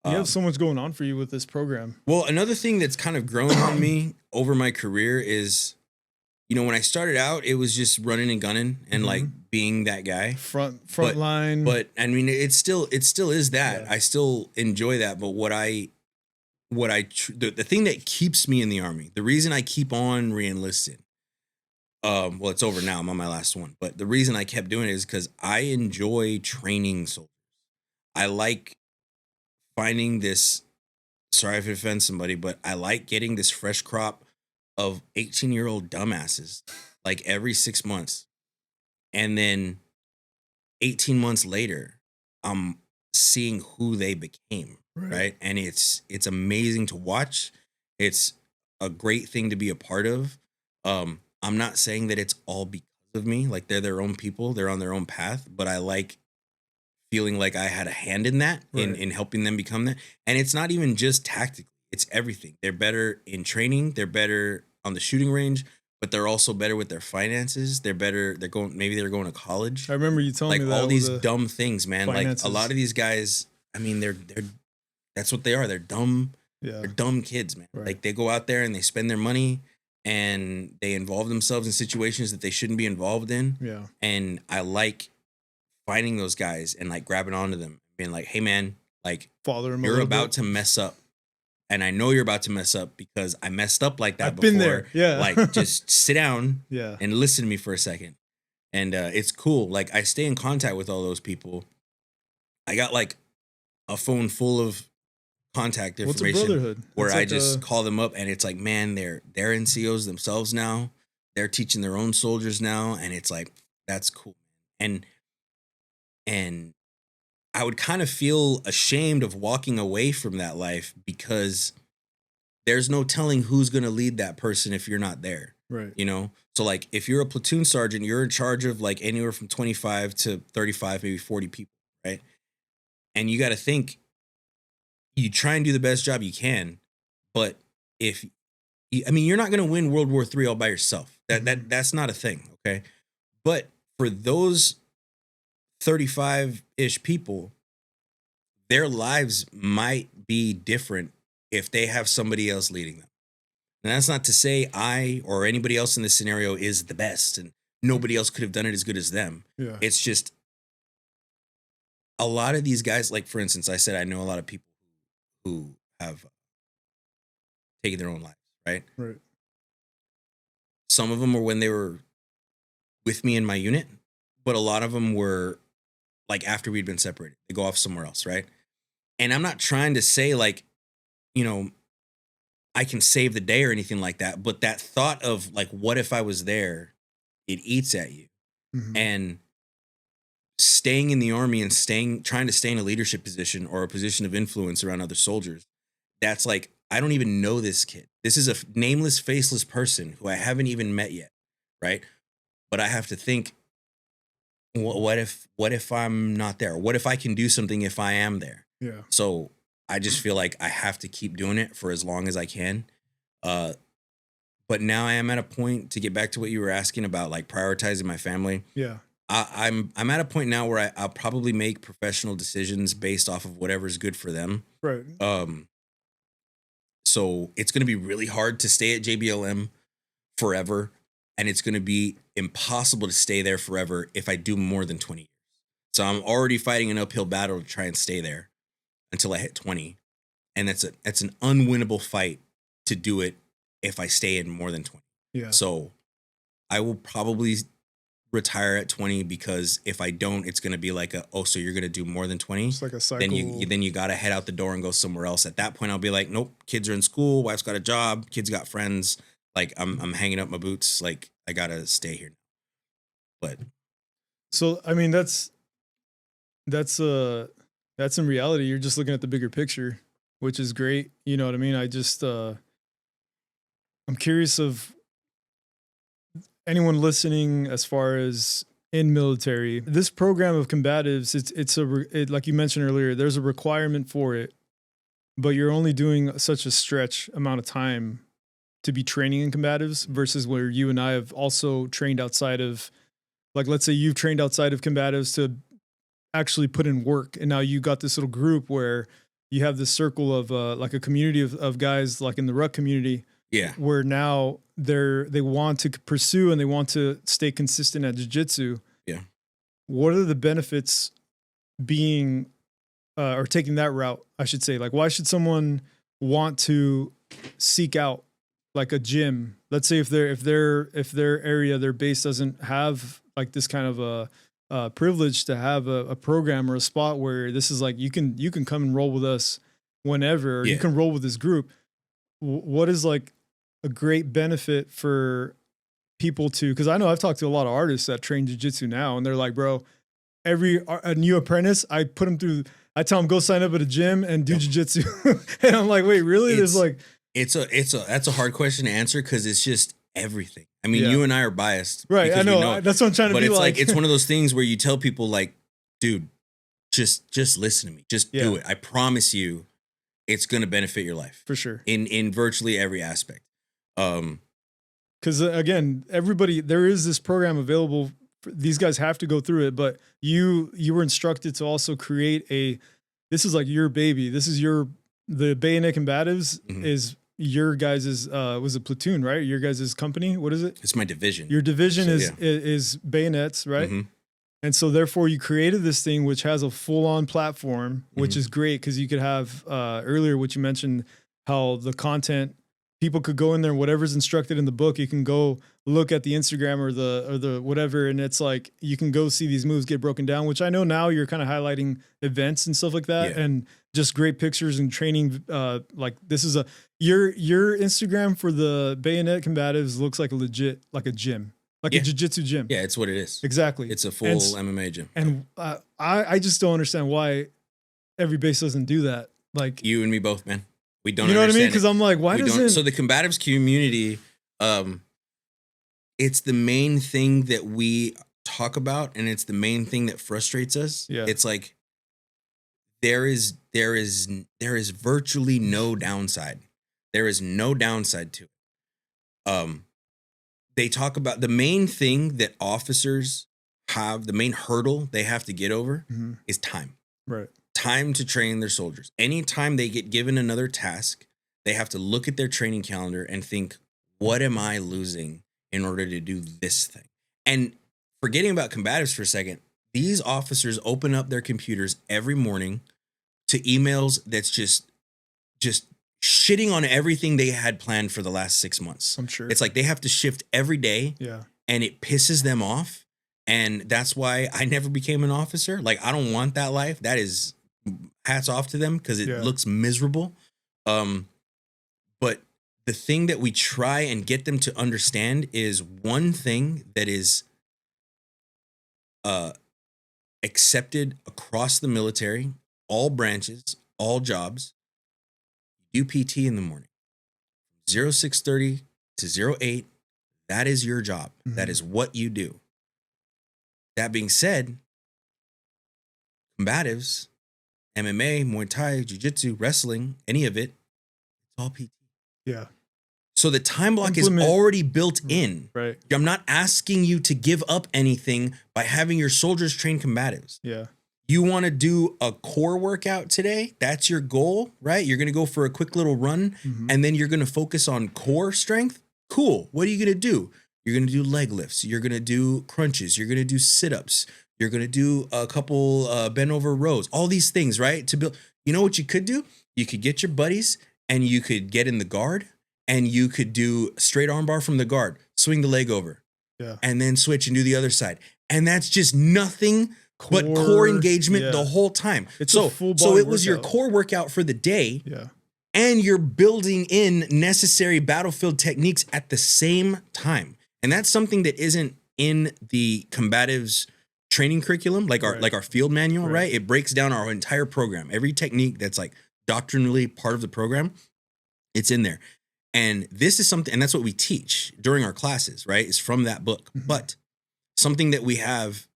you have so much going on for you with this program. Well, another thing that's kind of grown on me over my career is, when I started out, it was just running and gunning and like being that guy front line. But I mean, it still is that. Yeah. I still enjoy that. But the thing that keeps me in the Army, the reason I keep on re-enlisting, well, it's over now. I'm on my last one. But the reason I kept doing it is because I enjoy training soldiers. I like finding this, sorry if I offend somebody, but I like getting this fresh crop of 18-year-old dumbasses like every 6 months. And then 18 months later, I'm seeing who they became. Right. And it's amazing to watch. It's a great thing to be a part of. I'm not saying that it's all because of me. Like, they're their own people, they're on their own path, but I like feeling like I had a hand in that, in helping them become that. And it's not even just tactically, it's everything. They're better in training, they're better on the shooting range, but they're also better with their finances. They're better. Maybe they're going to college. I remember you telling me like that all these dumb things, man. finances. Like a lot of these guys, I mean, they're that's what they are. They're dumb. Yeah. They're dumb kids, man. Right. Like, they go out there and they spend their money and they involve themselves in situations that they shouldn't be involved in. Yeah. And I like finding those guys and like grabbing onto them, being like, hey man, like, Father him you're about to mess up. And I know you're about to mess up because I messed up like that before. Been there. Yeah. Like, just sit down yeah. and listen to me for a second. And it's cool. Like, I stay in contact with all those people. I got like a phone full of contact information. What's a brotherhood? Where it's I like just call them up and it's like, man, they're NCOs themselves now. They're teaching their own soldiers now. And it's like, that's cool. And I would kind of feel ashamed of walking away from that life because there's no telling who's going to lead that person if you're not there. Right. You know? So like, if you're a platoon sergeant, you're in charge of like anywhere from 25 to 35, maybe 40 people. Right. And you got to think, you try and do the best job you can, but you're not going to win World War III all by yourself. That's not a thing. Okay. But for those 35-ish people, their lives might be different if they have somebody else leading them. And that's not to say I or anybody else in this scenario is the best and nobody else could have done it as good as them. Yeah. It's just a lot of these guys, like, for instance, I said I know a lot of people who have taken their own lives, right? Right. Some of them were when they were with me in my unit, but a lot of them were like after we'd been separated. They go off somewhere else, right? And I'm not trying to say like, you know, I can save the day or anything like that, but that thought of like, what if I was there? It eats at you. Mm-hmm. And staying in the army and trying to stay in a leadership position or a position of influence around other soldiers, that's like, I don't even know this kid. This is a nameless, faceless person who I haven't even met yet, right? But I have to think, what if I'm not there? What if I can do something if I am there? Yeah. So I just feel like I have to keep doing it for as long as I can. But now I am at a point, to get back to what you were asking about, like prioritizing my family. Yeah. I'm at a point now where I'll probably make professional decisions based off of whatever's good for them. Right. So it's going to be really hard to stay at JBLM forever. And it's going to be impossible to stay there forever if I do more than 20 years. So I'm already fighting an uphill battle to try and stay there until I hit 20. And that's an unwinnable fight to do it if I stay in more than 20. Yeah. So I will probably retire at 20, because if I don't, it's going to be like so you're going to do more than 20. It's like a cycle. Then you got to head out the door and go somewhere else. At that point, I'll be like, nope, kids are in school, wife's got a job, kids got friends. Like I'm hanging up my boots. Like, I got to stay here. But so, I mean, that's in reality, you're just looking at the bigger picture, which is great. You know what I mean? I just, I'm curious of anyone listening as far as in military. This program of combatives, it's like you mentioned earlier, there's a requirement for it, but you're only doing such a stretch amount of time to be training in combatives versus where you and I have also trained outside of, like, let's say you've trained outside of combatives to actually put in work. And now you got this little group where you have this circle of like a community of guys, like in the Ruck community. Yeah. Where now they want to pursue and they want to stay consistent at jiu-jitsu. Yeah. What are the benefits being or taking that route, I should say? Like, why should someone want to seek out like a gym? Let's say if their area, their base doesn't have like this kind of a privilege to have a program or a spot where this is like, you can come and roll with us whenever, or you can roll with this group. What is like a great benefit for people to, because I know I've talked to a lot of artists that train jiu-jitsu now, and they're like, bro, a new apprentice, I tell them go sign up at a gym and do jiu-jitsu. And I'm like, wait, really? There's like, That's a hard question to answer because it's just everything. I mean, Yeah. you and I are biased, Right. I because we know. That's what I'm trying to but be it's like. like it's one of those things where you tell people like, dude, just listen to me, just do Yeah. it. I promise you, it's gonna benefit your life For sure. in virtually every aspect. Because again, everybody, there is this program available. These guys have to go through it, but you were instructed to also create this is like your baby. This is the Bayonet Combatives Mhm. is your guys's, was it Platoon, right? Your guys's company. What is it? It's my division. Your division So, is Bayonets, right? Mhm. And so therefore you created this thing which has a full on platform, which Mhm. is great because you could have earlier what you mentioned, how the content, people could go in there, whatever's instructed in the book, you can go look at the Instagram or the whatever, and it's like you can go see these moves get broken down, which I know now you're kind of highlighting events and stuff like that, Yeah. and just great pictures and training. Like this is your Instagram for the Bayonet Combatives looks like a gym, like Yeah. a jiu-jitsu gym. Yeah, it's what it is. Exactly. It's a full MMA gym. And I just don't understand why every base doesn't do that. Like, You and me both, man. We don't. you know what I mean? understand Because it. I'm like, why We don't. doesn't? So the combatives community, it's the main thing that we talk about, and it's the main thing that frustrates us. Yeah. It's like there is virtually no downside. There is no downside to it. They talk about the main thing that officers have, the main hurdle they have to get over Mhm. is time. Right. Time to train their soldiers. Anytime they get given another task, they have to look at their training calendar and think, what am I losing in order to do this thing? And forgetting about combatives for a second, these officers open up their computers every morning to emails that's just shitting on everything they had planned for the last 6 months. I'm sure. It's like they have to shift every day, Yeah. and it pisses them off. And that's why I never became an officer. Like, I don't want that life. That is hats off to them because it Yeah. looks miserable. But the thing that we try and get them to understand is one thing that is accepted across the military, all branches, all jobs. Do PT in the morning, 0630 to 08. That is your job. Mhm. That is what you do. That being said, combatives, MMA, Muay Thai, Jiu-Jitsu, wrestling, any of it, it's all PT. Yeah. So the time block Implement- is already built in. Right. I'm not asking you to give up anything by having your soldiers train combatives. Yeah. You want to do a core workout today? That's your goal, right? You're going to go for a quick little run, Mhm. and then you're going to focus on core strength. Cool. What are you going to do? You're going to do leg lifts. You're going to do crunches. You're going to do sit-ups. You're going to do a couple bend over rows. All these things, right? To build. You know what you could do? You could get your buddies and you could get in the guard and you could do straight arm bar from the guard, swing the leg over, Yeah. and then switch and do the other side. And that's just nothing but core engagement yeah. the whole time. It's a full so body it was your workout. core workout for the day, Yeah. and you're building in necessary battlefield techniques at the same time. And that's something that isn't in the combatives training curriculum, like our Right. our field manual, Right. right? It breaks down our entire program. Every technique that's like doctrinally part of the program, it's in there. And this is something, and that's what we teach during our classes, right? Is from that book. Mhm. But something that we have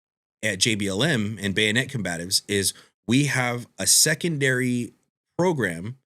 at JBLM and Bayonet Combatives is we have a secondary program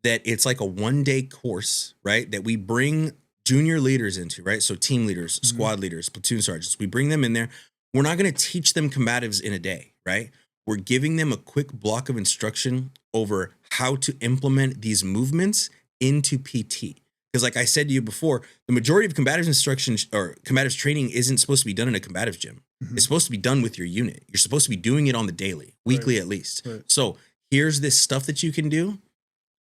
that it's like a 1-day course, right? That we bring junior leaders into, right? So team leaders, Mhm. squad leaders, platoon sergeants, we bring them in there. We're not going to teach them combatives in a day, right? We're giving them a quick block of instruction over how to implement these movements into PT. Because like I said to you before, the majority of combatives instruction or combatives training isn't supposed to be done in a combatives gym. Mhm. It's supposed to be done with your unit. You're supposed to be doing it on the daily, weekly at least. Right. So here's this stuff that you can do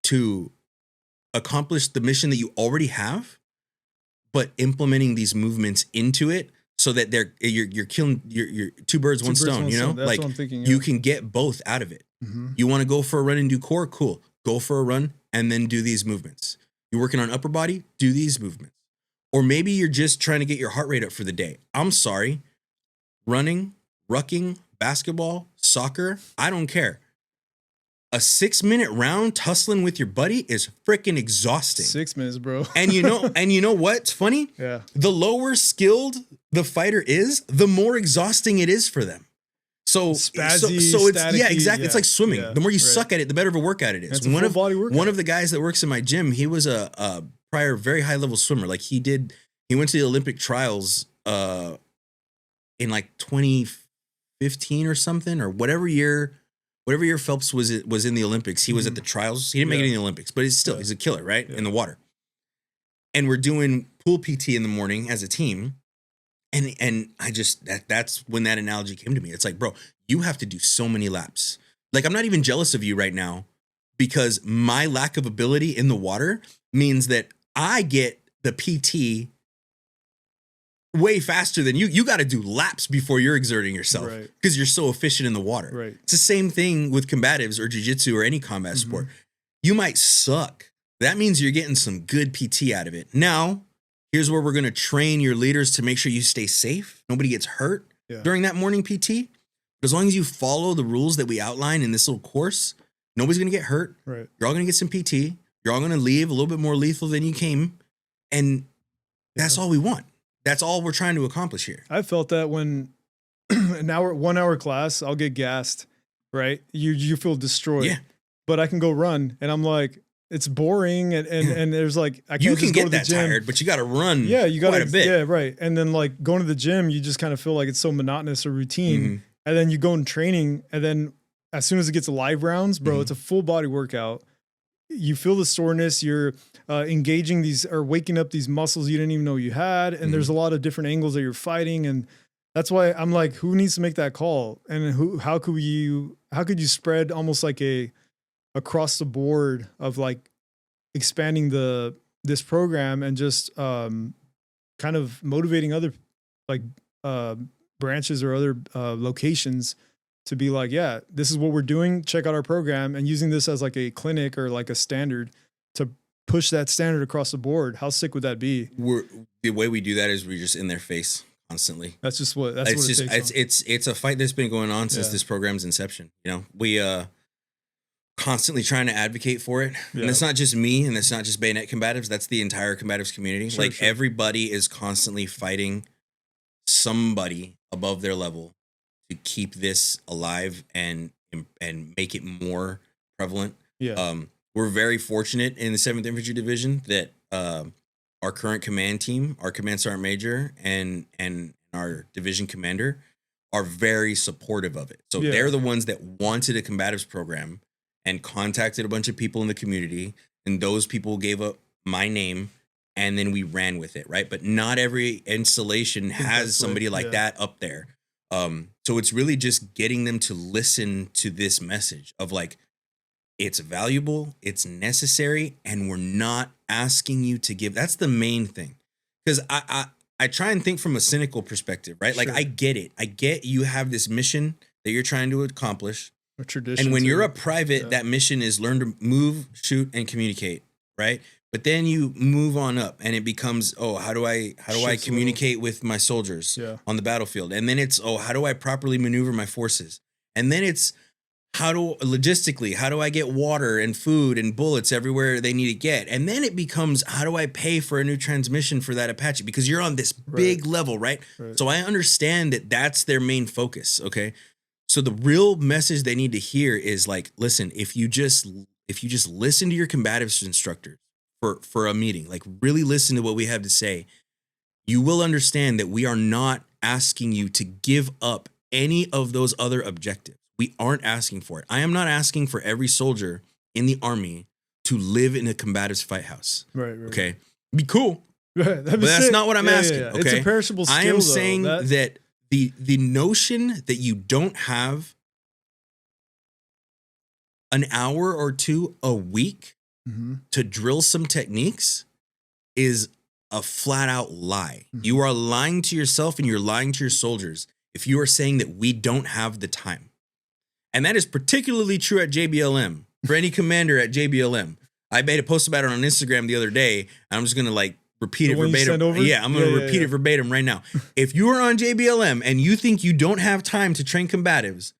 to accomplish the mission that you already have, but implementing these movements into it so that you're killing your two birds, one stone, you know? That's Like what I'm thinking. you can get both out of it. Mhm. You want to go for a run and do core? Cool. Go for a run and then do these movements. You're working on upper body? Do these movements. Or maybe you're just trying to get your heart rate up for the day. I'm sorry. Running, rucking, basketball, soccer, I don't care. a 6-minute round tussling with your buddy is freaking exhausting. 6 minutes, bro. And you know what's funny? Yeah. The lower skilled the fighter is, the more exhausting it is for them. So Spazzy, so it's staticky, exactly. It's like swimming. yeah, The more you right. suck at it, the better of a workout it is. It's a full body workout. One of the guys that works in my gym, he was a prior very high level swimmer. Like he went to the Olympic trials in like 2015 or something, or whatever year Phelps was in the Olympics. He was at the trials. He didn't make it in the Olympics, but he's a killer, right? In the water. And we're doing pool PT in the morning as a team. And I just, that's when that analogy came to me. It's like, bro, you have to do so many laps. Like, I'm not even jealous of you right now because my lack of ability in the water means that I get the PT way faster than you. You got to do laps before you're exerting yourself because you're so efficient in the water. Right. It's the same thing with combatives or jiu-jitsu or any combat sport. You might suck. That means you're getting some good PT out of it. Now, here's where we're going to train your leaders to make sure you stay safe. Nobody gets hurt during that morning PT. As long as you follow the rules that we outline in this little course, nobody's going to get hurt. Right. You're all going to get some PT. You're all going to leave a little bit more lethal than you came. And that's all we want. That's all we're trying to accomplish here. I felt that when an 1 hour class, I'll get gassed, right? You feel destroyed. Yeah. But I can go run and I'm like, it's boring and there's like I can't you just can go get to the that gym. tired, but you got to run. Yeah, you got quite a bit. Yeah, right. And then like going to the gym, you just kind of feel like it's so monotonous or routine. And then you go in training, and then as soon as it gets to live rounds, bro, it's a full body workout. You feel the soreness. You're engaging these or waking up these muscles you didn't even know you had. And there's a lot of different angles that you're fighting. And that's why I'm like, who needs to make that call? And how could you spread almost like a across the board of like expanding this program and just kind of motivating other like branches or other locations to be like, yeah, this is what we're doing. Check out our program, and using this as like a clinic or like a standard to push that standard across the board. How sick would that be? The way we do that is we're just in their face constantly. That's what it takes. It's a fight that's been going on since this program's inception. You know, we constantly trying to advocate for it. And it's not just me, and it's not just Bayonet combatives. That's the entire combatives community. Everybody is constantly fighting somebody above their level to keep this alive and make it more prevalent. We're very fortunate in the 7th Infantry Division that our current command team, our command sergeant major and our division commander are very supportive of it. So they're the ones that wanted a combatives program and contacted a bunch of people in the community, and those people gave up my name, and then we ran with it, right? But not every installation has somebody like that up there. So it's really just getting them to listen to this message of like, it's valuable, it's necessary, and we're not asking you to give. That's the main thing. Because I try and think from a cynical perspective, right? Like, I get it. I get you have this mission that you're trying to accomplish. And when you're a private, that mission is learn to move, shoot, and communicate, right? But then you move on up, and it becomes, how do I communicate with my soldiers on the battlefield? And then it's, how do I properly maneuver my forces? And then it's, how do I get water and food and bullets everywhere they need to get? And then it becomes, how do I pay for a new transmission for that Apache? Because you're on this big level, right? So I understand that that's their main focus, okay? So the real message they need to hear is like, listen, if you just listen to your combatives instructor for a meeting, like really listen to what we have to say, you will understand that we are not asking you to give up any of those other objectives. We aren't asking for it. I am not asking for every soldier in the army to live in a combatives fight house. Right. Okay. Be cool. But that's not what I'm asking. Okay. It's a perishable skill. I am saying that the notion that you don't have an hour or two a week to drill some techniques is a flat out lie. You are lying to yourself and you're lying to your soldiers if you are saying that we don't have the time. And that is particularly true at JBLM. For any commander at JBLM. I made a post about it on Instagram the other day. I'm just going to like repeat it verbatim. Yeah, I'm going to repeat it verbatim right now. If you are on JBLM and you think you don't have time to train combatives,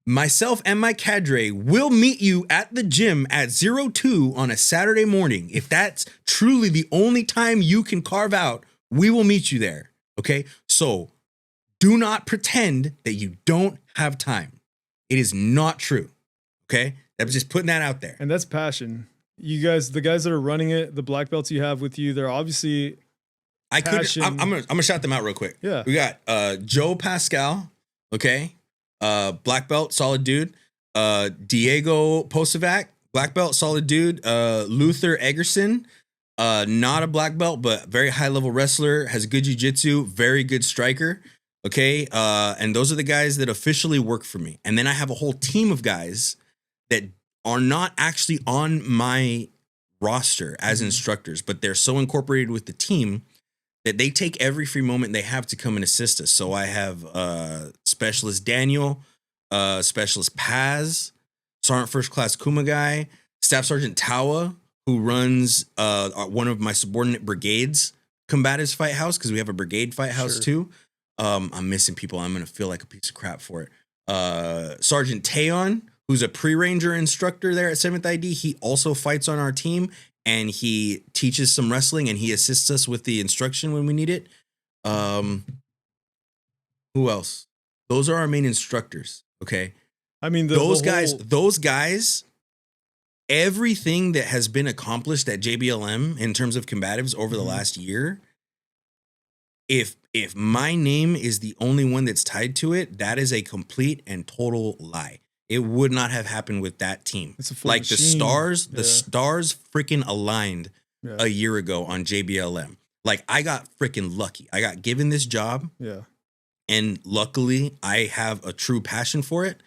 myself and my cadre will meet you at the gym at 02 on a Saturday morning. If that's truly the only time you can carve out, we will meet you there. Okay. So do not pretend that you don't have time. It is not true. Okay. I'm just putting that out there. And that's passion. You guys, the guys that are running it, the black belts you have with you, they're obviously I'm gonna shout them out real quick. Yeah. We got Joe Pascal, okay, black belt, solid dude. Diego Posovac, black belt, solid dude. Luther Eggerson, not a black belt, but very high level wrestler, has good jiu-jitsu, very good striker. Okay, and those are the guys that officially work for me. And then I have a whole team of guys that are not actually on my roster as instructors, but they're so incorporated with the team that they take every free moment they have to come and assist us. So I have Specialist Daniel, Specialist Paz, Sergeant First Class Kumagai, Staff Sergeant Tawa, who runs one of my subordinate brigades, Combatives Fight House, because we have a brigade fight house too. I'm missing people. I'm going to feel like a piece of crap for it. Sergeant Tayon, who's a pre-ranger instructor there at 7th ID. He also fights on our team. And he teaches some wrestling and he assists us with the instruction when we need it. Who else? Those are our main instructors. Okay. I mean, those guys, everything that has been accomplished at JBLM in terms of combatives over the last year, if my name is the only one that's tied to it, that is a complete and total lie. It would not have happened with that team. It's a full like machine. the stars freaking aligned a year ago on JBLM. Like I got freaking lucky. I got given this job. Yeah. And luckily I have a true passion for it.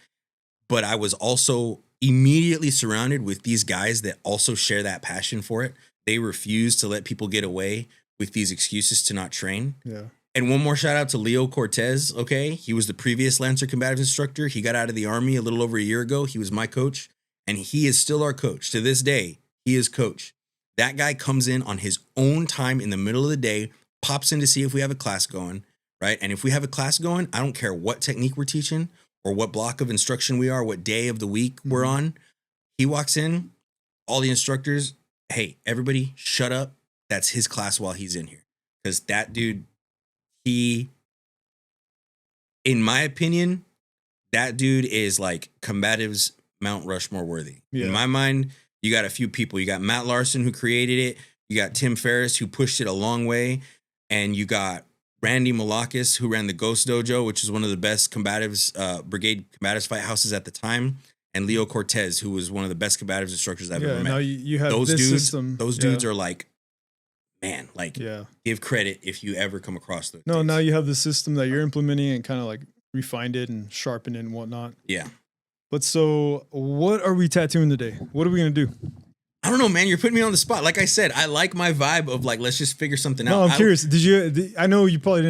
But I was also immediately surrounded with these guys that also share that passion for it. They refuse to let people get away with these excuses to not train. Yeah. And one more shout out to Leo Cortez. Okay. He was the previous Lancer Combatives instructor. He got out of the Army a little over a year ago. He was my coach and he is still our coach to this day. He is coach. That guy comes in on his own time in the middle of the day, pops in to see if we have a class going, right? And if we have a class going, I don't care what technique we're teaching or what block of instruction we are, what day of the week we're on. He walks in, all the instructors, hey, everybody shut up. That's his class while he's in here. Because that dude, in my opinion, that dude is like combatives Mount Rushmore worthy. Yeah. In my mind, you got a few people. You got Matt Larson, who created it. You got Tim Ferriss, who pushed it a long way. And you got Randy Malakis, who ran the Ghost Dojo, which is one of the best combatives, brigade combatives fight houses at the time. And Leo Cortez, who was one of the best combatives instructors I've ever met. Now you have those this dudes, system. Those dudes are like, man, like give credit if you ever come across those. No, now you have the system that you're implementing and kind of like refined it and sharpened it and whatnot. Yeah. But so what are we tattooing today? What are we going to do? I don't know, man. You're putting me on the spot. Like I said, I like my vibe of like, let's just figure something out. No, I'm curious. I know you probably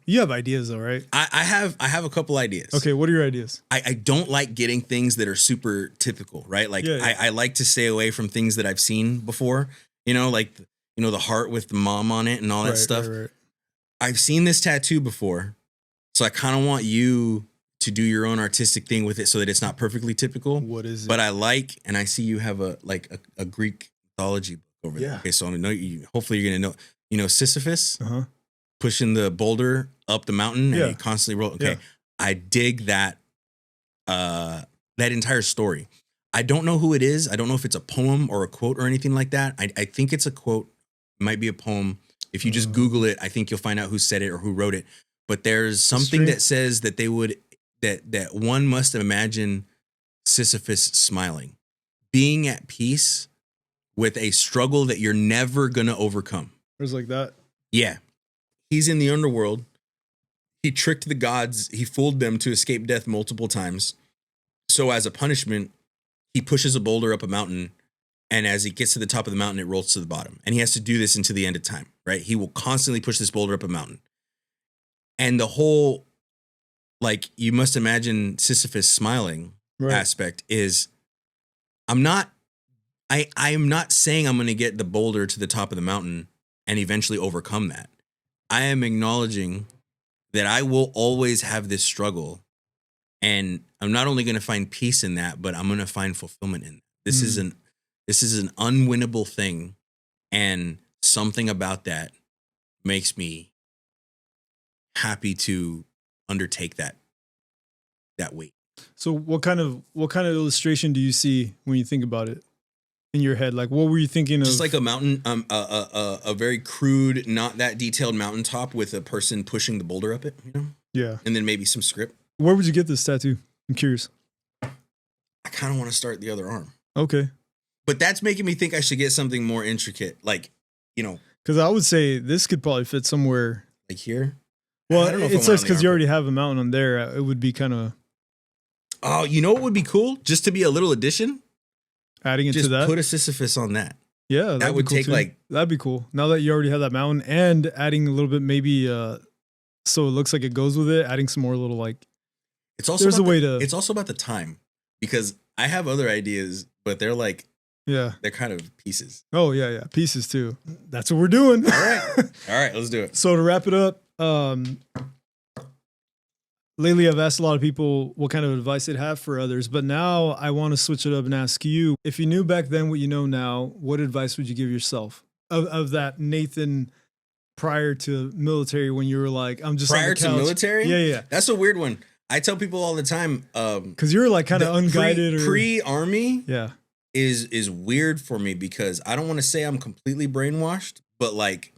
you have ideas though, right? I have a couple ideas. Okay. What are your ideas? I don't like getting things that are super typical, right? Like I like to stay away from things that I've seen before, like, the heart with the mom on it and all that stuff. Right. I've seen this tattoo before. So I kind of want you to do your own artistic thing with it so that it's not perfectly typical. What is it? But and I see you have a Greek mythology book over there. Okay, so hopefully you're gonna know, Sisyphus pushing the boulder up the mountain and he constantly roll. Okay, I dig that that entire story. I don't know who it is. I don't know if it's a poem or a quote or anything like that. I think it's a quote. It might be a poem. If you just Google it, I think you'll find out who said it or who wrote it. But there's something that says that they would that one must imagine Sisyphus smiling, being at peace with a struggle that you're never gonna overcome. There's like that. Yeah. He's in the underworld. He tricked the gods. He fooled them to escape death multiple times. So as a punishment, he pushes a boulder up a mountain. And as he gets to the top of the mountain, it rolls to the bottom. And he has to do this until the end of time, right? He will constantly push this boulder up a mountain. And the whole, you must imagine Sisyphus smiling aspect is, I'm not saying I'm going to get the boulder to the top of the mountain and eventually overcome that. I am acknowledging that I will always have this struggle And I'm not only going to find peace in that, but I'm going to find fulfillment in it. This is an unwinnable thing. And something about that makes me happy to undertake that weight. So what kind of illustration do you see when you think about it in your head? Like, what were you thinking of? Just like a mountain, a very crude, not that detailed mountaintop with a person pushing the boulder up it, you know? Yeah. And then maybe some script. Where would you get this tattoo? I'm curious. I kind of want to start the other arm. Okay. But that's making me think I should get something more intricate. Like, you know. Because I would say this could probably fit somewhere. Like here? Well, it says because you already have a mountain on there. It would be kind of. Oh, you know what would be cool? Just to be a little addition? Adding it just to that? put a Sisyphus on that. Yeah, that would take too. That'd be cool. Now that you already have that mountain and adding a little bit, maybe so it looks like it goes with it, adding some more little like. It's also there's a way to. It's also about the time because I have other ideas, but they're like. Yeah. They're kind of pieces. Oh, yeah. Pieces too. That's what we're doing. All right, let's do it. So to wrap it up, lately I've asked a lot of people what kind of advice they'd have for others, but now I want to switch it up and ask you, if you knew back then what you know now, what advice would you give yourself of that Nathan prior to military when you were like, I'm just prior to military? Yeah. That's a weird one. I tell people all the time. Because you were like kind of unguided pre-army. Yeah. Is weird for me because I don't want to say I'm completely brainwashed, but like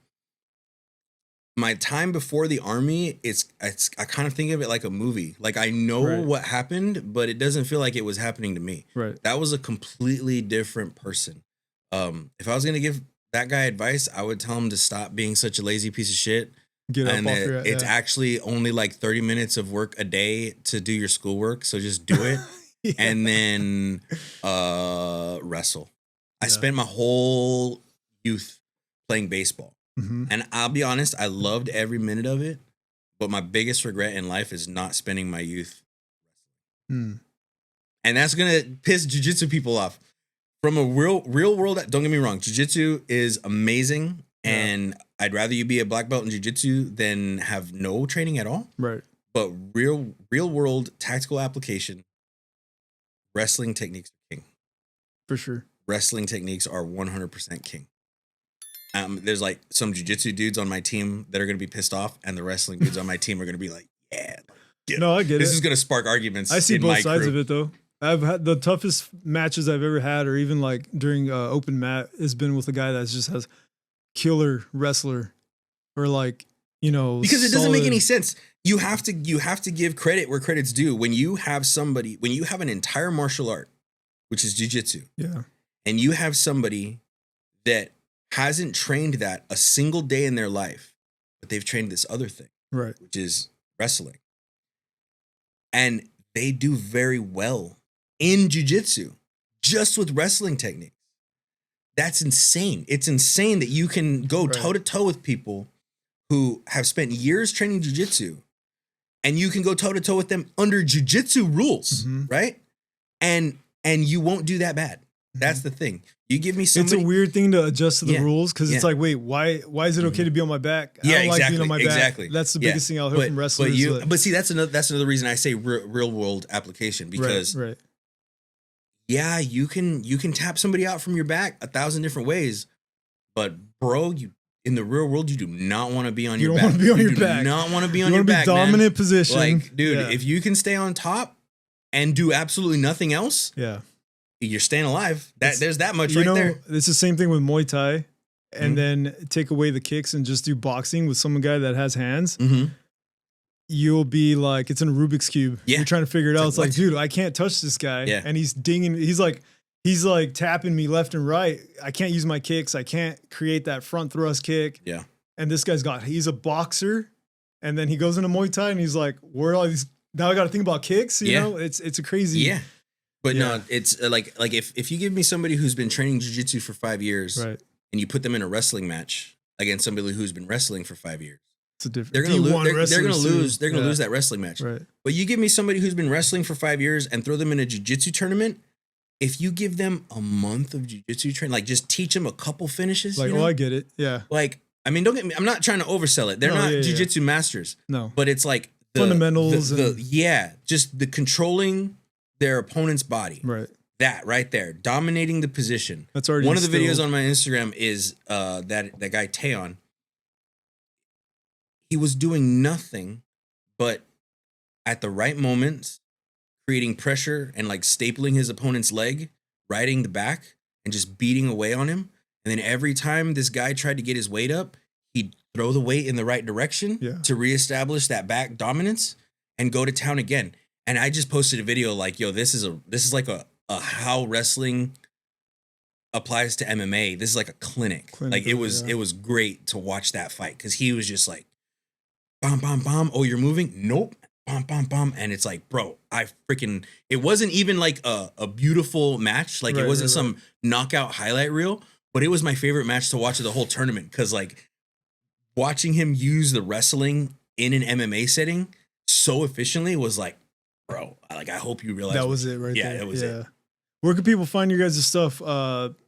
my time before the army, I kind of think of it like a movie. Like I know what happened, but it doesn't feel like it was happening to me. Right. That was a completely different person. If I was gonna give that guy advice, I would tell him to stop being such a lazy piece of shit. Get up and off it's actually only like 30 minutes of work a day to do your schoolwork. So just do it. Yeah. And then wrestle. I spent my whole youth playing baseball. Mm-hmm. And I'll be honest, I loved every minute of it. But my biggest regret in life is not spending my youth wrestling. And that's going to piss jiu-jitsu people off. From a real world, don't get me wrong, jiu-jitsu is amazing. Yeah. And I'd rather you be a black belt in jiu-jitsu than have no training at all. Right. But real world tactical application, wrestling techniques are king. For sure. Wrestling techniques are 100% king. There's like some jiu-jitsu dudes on my team that are going to be pissed off, and the wrestling dudes on my team are going to be like, yeah. No, I get it. This is going to spark arguments. I see both sides of it, though. I've had the toughest matches I've ever had, or even like during open mat, has been with a guy that just has killer wrestler, or like, you know, because it doesn't make any sense. You have to give credit where credit's due. When you have an entire martial art, which is jiu-jitsu, yeah, and you have somebody that hasn't trained that a single day in their life, but they've trained this other thing, right, which is wrestling, and they do very well in jiu-jitsu just with wrestling techniques. That's insane. It's insane that you can go toe to toe with people who have spent years training jiu-jitsu, and you can go toe to toe with them under jiu-jitsu rules, right? And you won't do that bad. That's the thing. You give me somebody. It's a weird thing to adjust to the rules, because it's like, wait, why is it okay to be on my back? I don't like being on my back. Exactly. That's the biggest thing I'll hear from wrestlers. But see, that's another reason I say real world application, because yeah, you can tap somebody out from your back 1,000 different ways, but bro, in the real world, you do not want to be on your back. You don't want to be on your back. You do not want to be on your back, man. Dominant position. Like, dude, if you can stay on top and do absolutely nothing else, you're staying alive. There's that much right there. It's the same thing with Muay Thai, and then take away the kicks and just do boxing with some guy that has hands. You'll be like, it's in a Rubik's Cube. Yeah. You're trying to figure it out. It's like, dude, I can't touch this guy. Yeah. And he's dinging. He's like tapping me left and right. I can't use my kicks. I can't create that front thrust kick. Yeah. And this he's a boxer. And then he goes into Muay Thai and he's like, where are all these? Now I got to think about kicks. You know, it's a crazy. Yeah. But no, it's like if you give me somebody who's been training jiu-jitsu for 5 years, and you put them in a wrestling match against somebody who's been wrestling for 5 years, it's a different. They're gonna lose. They're gonna lose. They're gonna lose that wrestling match. Right. But you give me somebody who's been wrestling for 5 years and throw them in a jiu-jitsu tournament. If you give them a month of jiu-jitsu training, like just teach them a couple finishes, like, I get it. Yeah. Like, I mean, don't get me. I'm not trying to oversell it. They're not jiu-jitsu masters. No. But it's like fundamentals. Just the controlling their opponent's body. Right. That right there, dominating the position. That's already one of the videos on my Instagram is that guy Taeon. He was doing nothing but at the right moment, creating pressure and like stapling his opponent's leg, riding the back and just beating away on him. And then every time this guy tried to get his weight up, he'd throw the weight in the right direction to reestablish that back dominance and go to town again. And I just posted a video like, yo, this is like a how wrestling applies to MMA. This is like a clinic. Like it was great to watch that fight because he was just like, bam, bam, bam. Oh, you're moving? Nope. Bam, bam, bam. And it's like, bro, it wasn't even like a beautiful match. Like it wasn't some knockout highlight reel, but it was my favorite match to watch of the whole tournament. Cause like watching him use the wrestling in an MMA setting so efficiently was like, bro, like, I hope you realize that was it right there. Yeah, that was it. Where can people find your guys' stuff?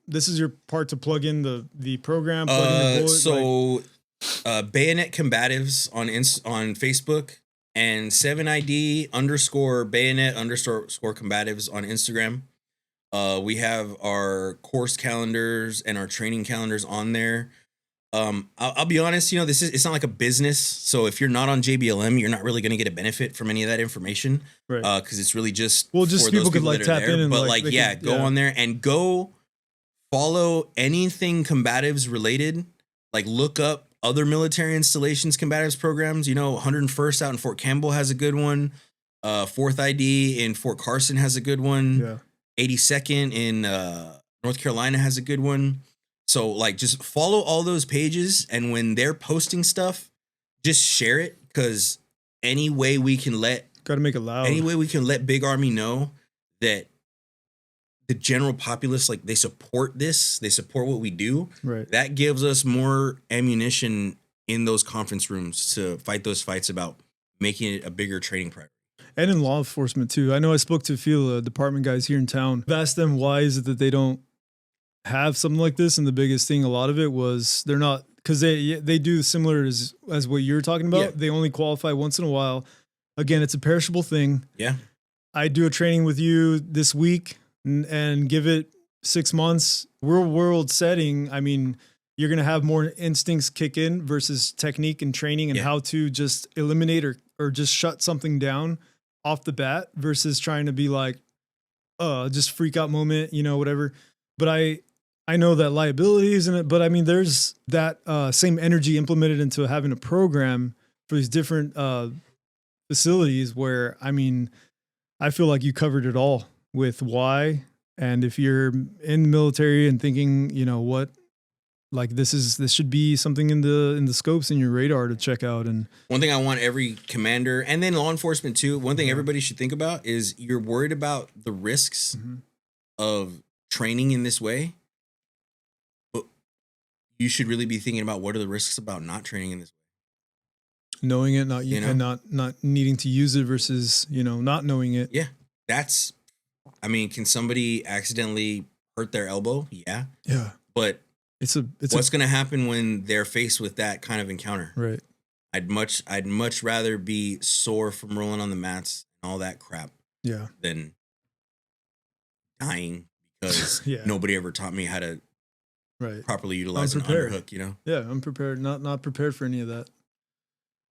This is your part to plug in the program. Bayonet Combatives on Facebook and 7ID _Bayonet _Combatives on Instagram. We have our course calendars and our training calendars on there. I'll be honest, it's not like a business. So if you're not on JBLM, you're not really going to get a benefit from any of that information. Right. Cause it's really just, just people could like tap in and but go on there and go follow anything combatives related. Like look up other military installations, combatives programs, 101st out in Fort Campbell has a good one. 4th ID in Fort Carson has a good one. Yeah. 82nd in North Carolina has a good one. So like just follow all those pages, and when they're posting stuff, just share it, because any way we can let Big Army know that the general populace, like, they support this, they support what we do. Right. That gives us more ammunition in those conference rooms to fight those fights about making it a bigger training priority. And in law enforcement too. I know I spoke to a few department guys here in town. I've asked them why is it that they don't have something like this, and the biggest thing, a lot of it was they're not, because they do similar as what you're talking about. Yeah. They only qualify once in a while. Again, it's a perishable thing. Yeah. I do a training with you this week and give it 6 months. Real world setting, I mean, you're going to have more instincts kick in versus technique and training and how to just eliminate or just shut something down off the bat versus trying to be like, just freak out moment, whatever. But I know that liability isn't it, but I mean, there's that same energy implemented into having a program for these different facilities where, I mean, I feel like you covered it all with why. And if you're in the military and thinking, what, like this should be something in the scopes in your radar to check out. And one thing I want every commander and then law enforcement too, one thing everybody should think about is you're worried about the risks of training in this way. You should really be thinking about what are the risks about not training in this way. Knowing it, and not needing to use it versus, not knowing it. Yeah. Can somebody accidentally hurt their elbow? Yeah. Yeah. But what's going to happen when they're faced with that kind of encounter? Right. I'd much rather be sore from rolling on the mats and all that crap. Yeah. Than dying because nobody ever taught me how to properly utilize an underhook, Yeah, I'm prepared. Not prepared for any of that.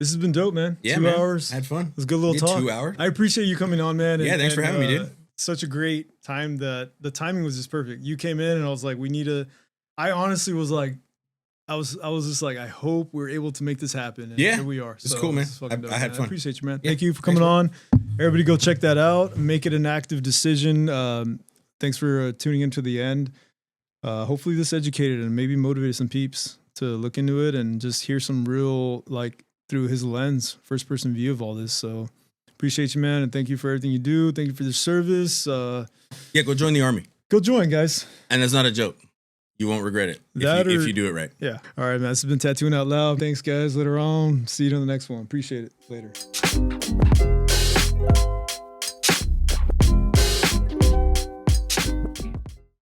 This has been dope, man. Yeah, 2 hours. I had fun. It was a good little talk. 2 hours. I appreciate you coming on, man. Thanks for having me, dude. Such a great time. That the timing was just perfect. You came in and I was like, I honestly was like, I was just like, I hope we're able to make this happen. And here we are. It's cool, man. I had fun. I appreciate you, man. Yeah, thank you for coming on. Everybody go check that out. Make it an active decision. Thanks for tuning into the end. Hopefully this educated and maybe motivated some peeps to look into it and just hear some real, like, through his lens, first person view of all this. So appreciate you, man. And thank you for everything you do. Thank you for the service. Go join the Army. Go join, guys. And that's not a joke. You won't regret it if you do it right. Yeah. All right, man. This has been Tattooing Out Loud. Thanks, guys. Later on. See you on the next one. Appreciate it. Later.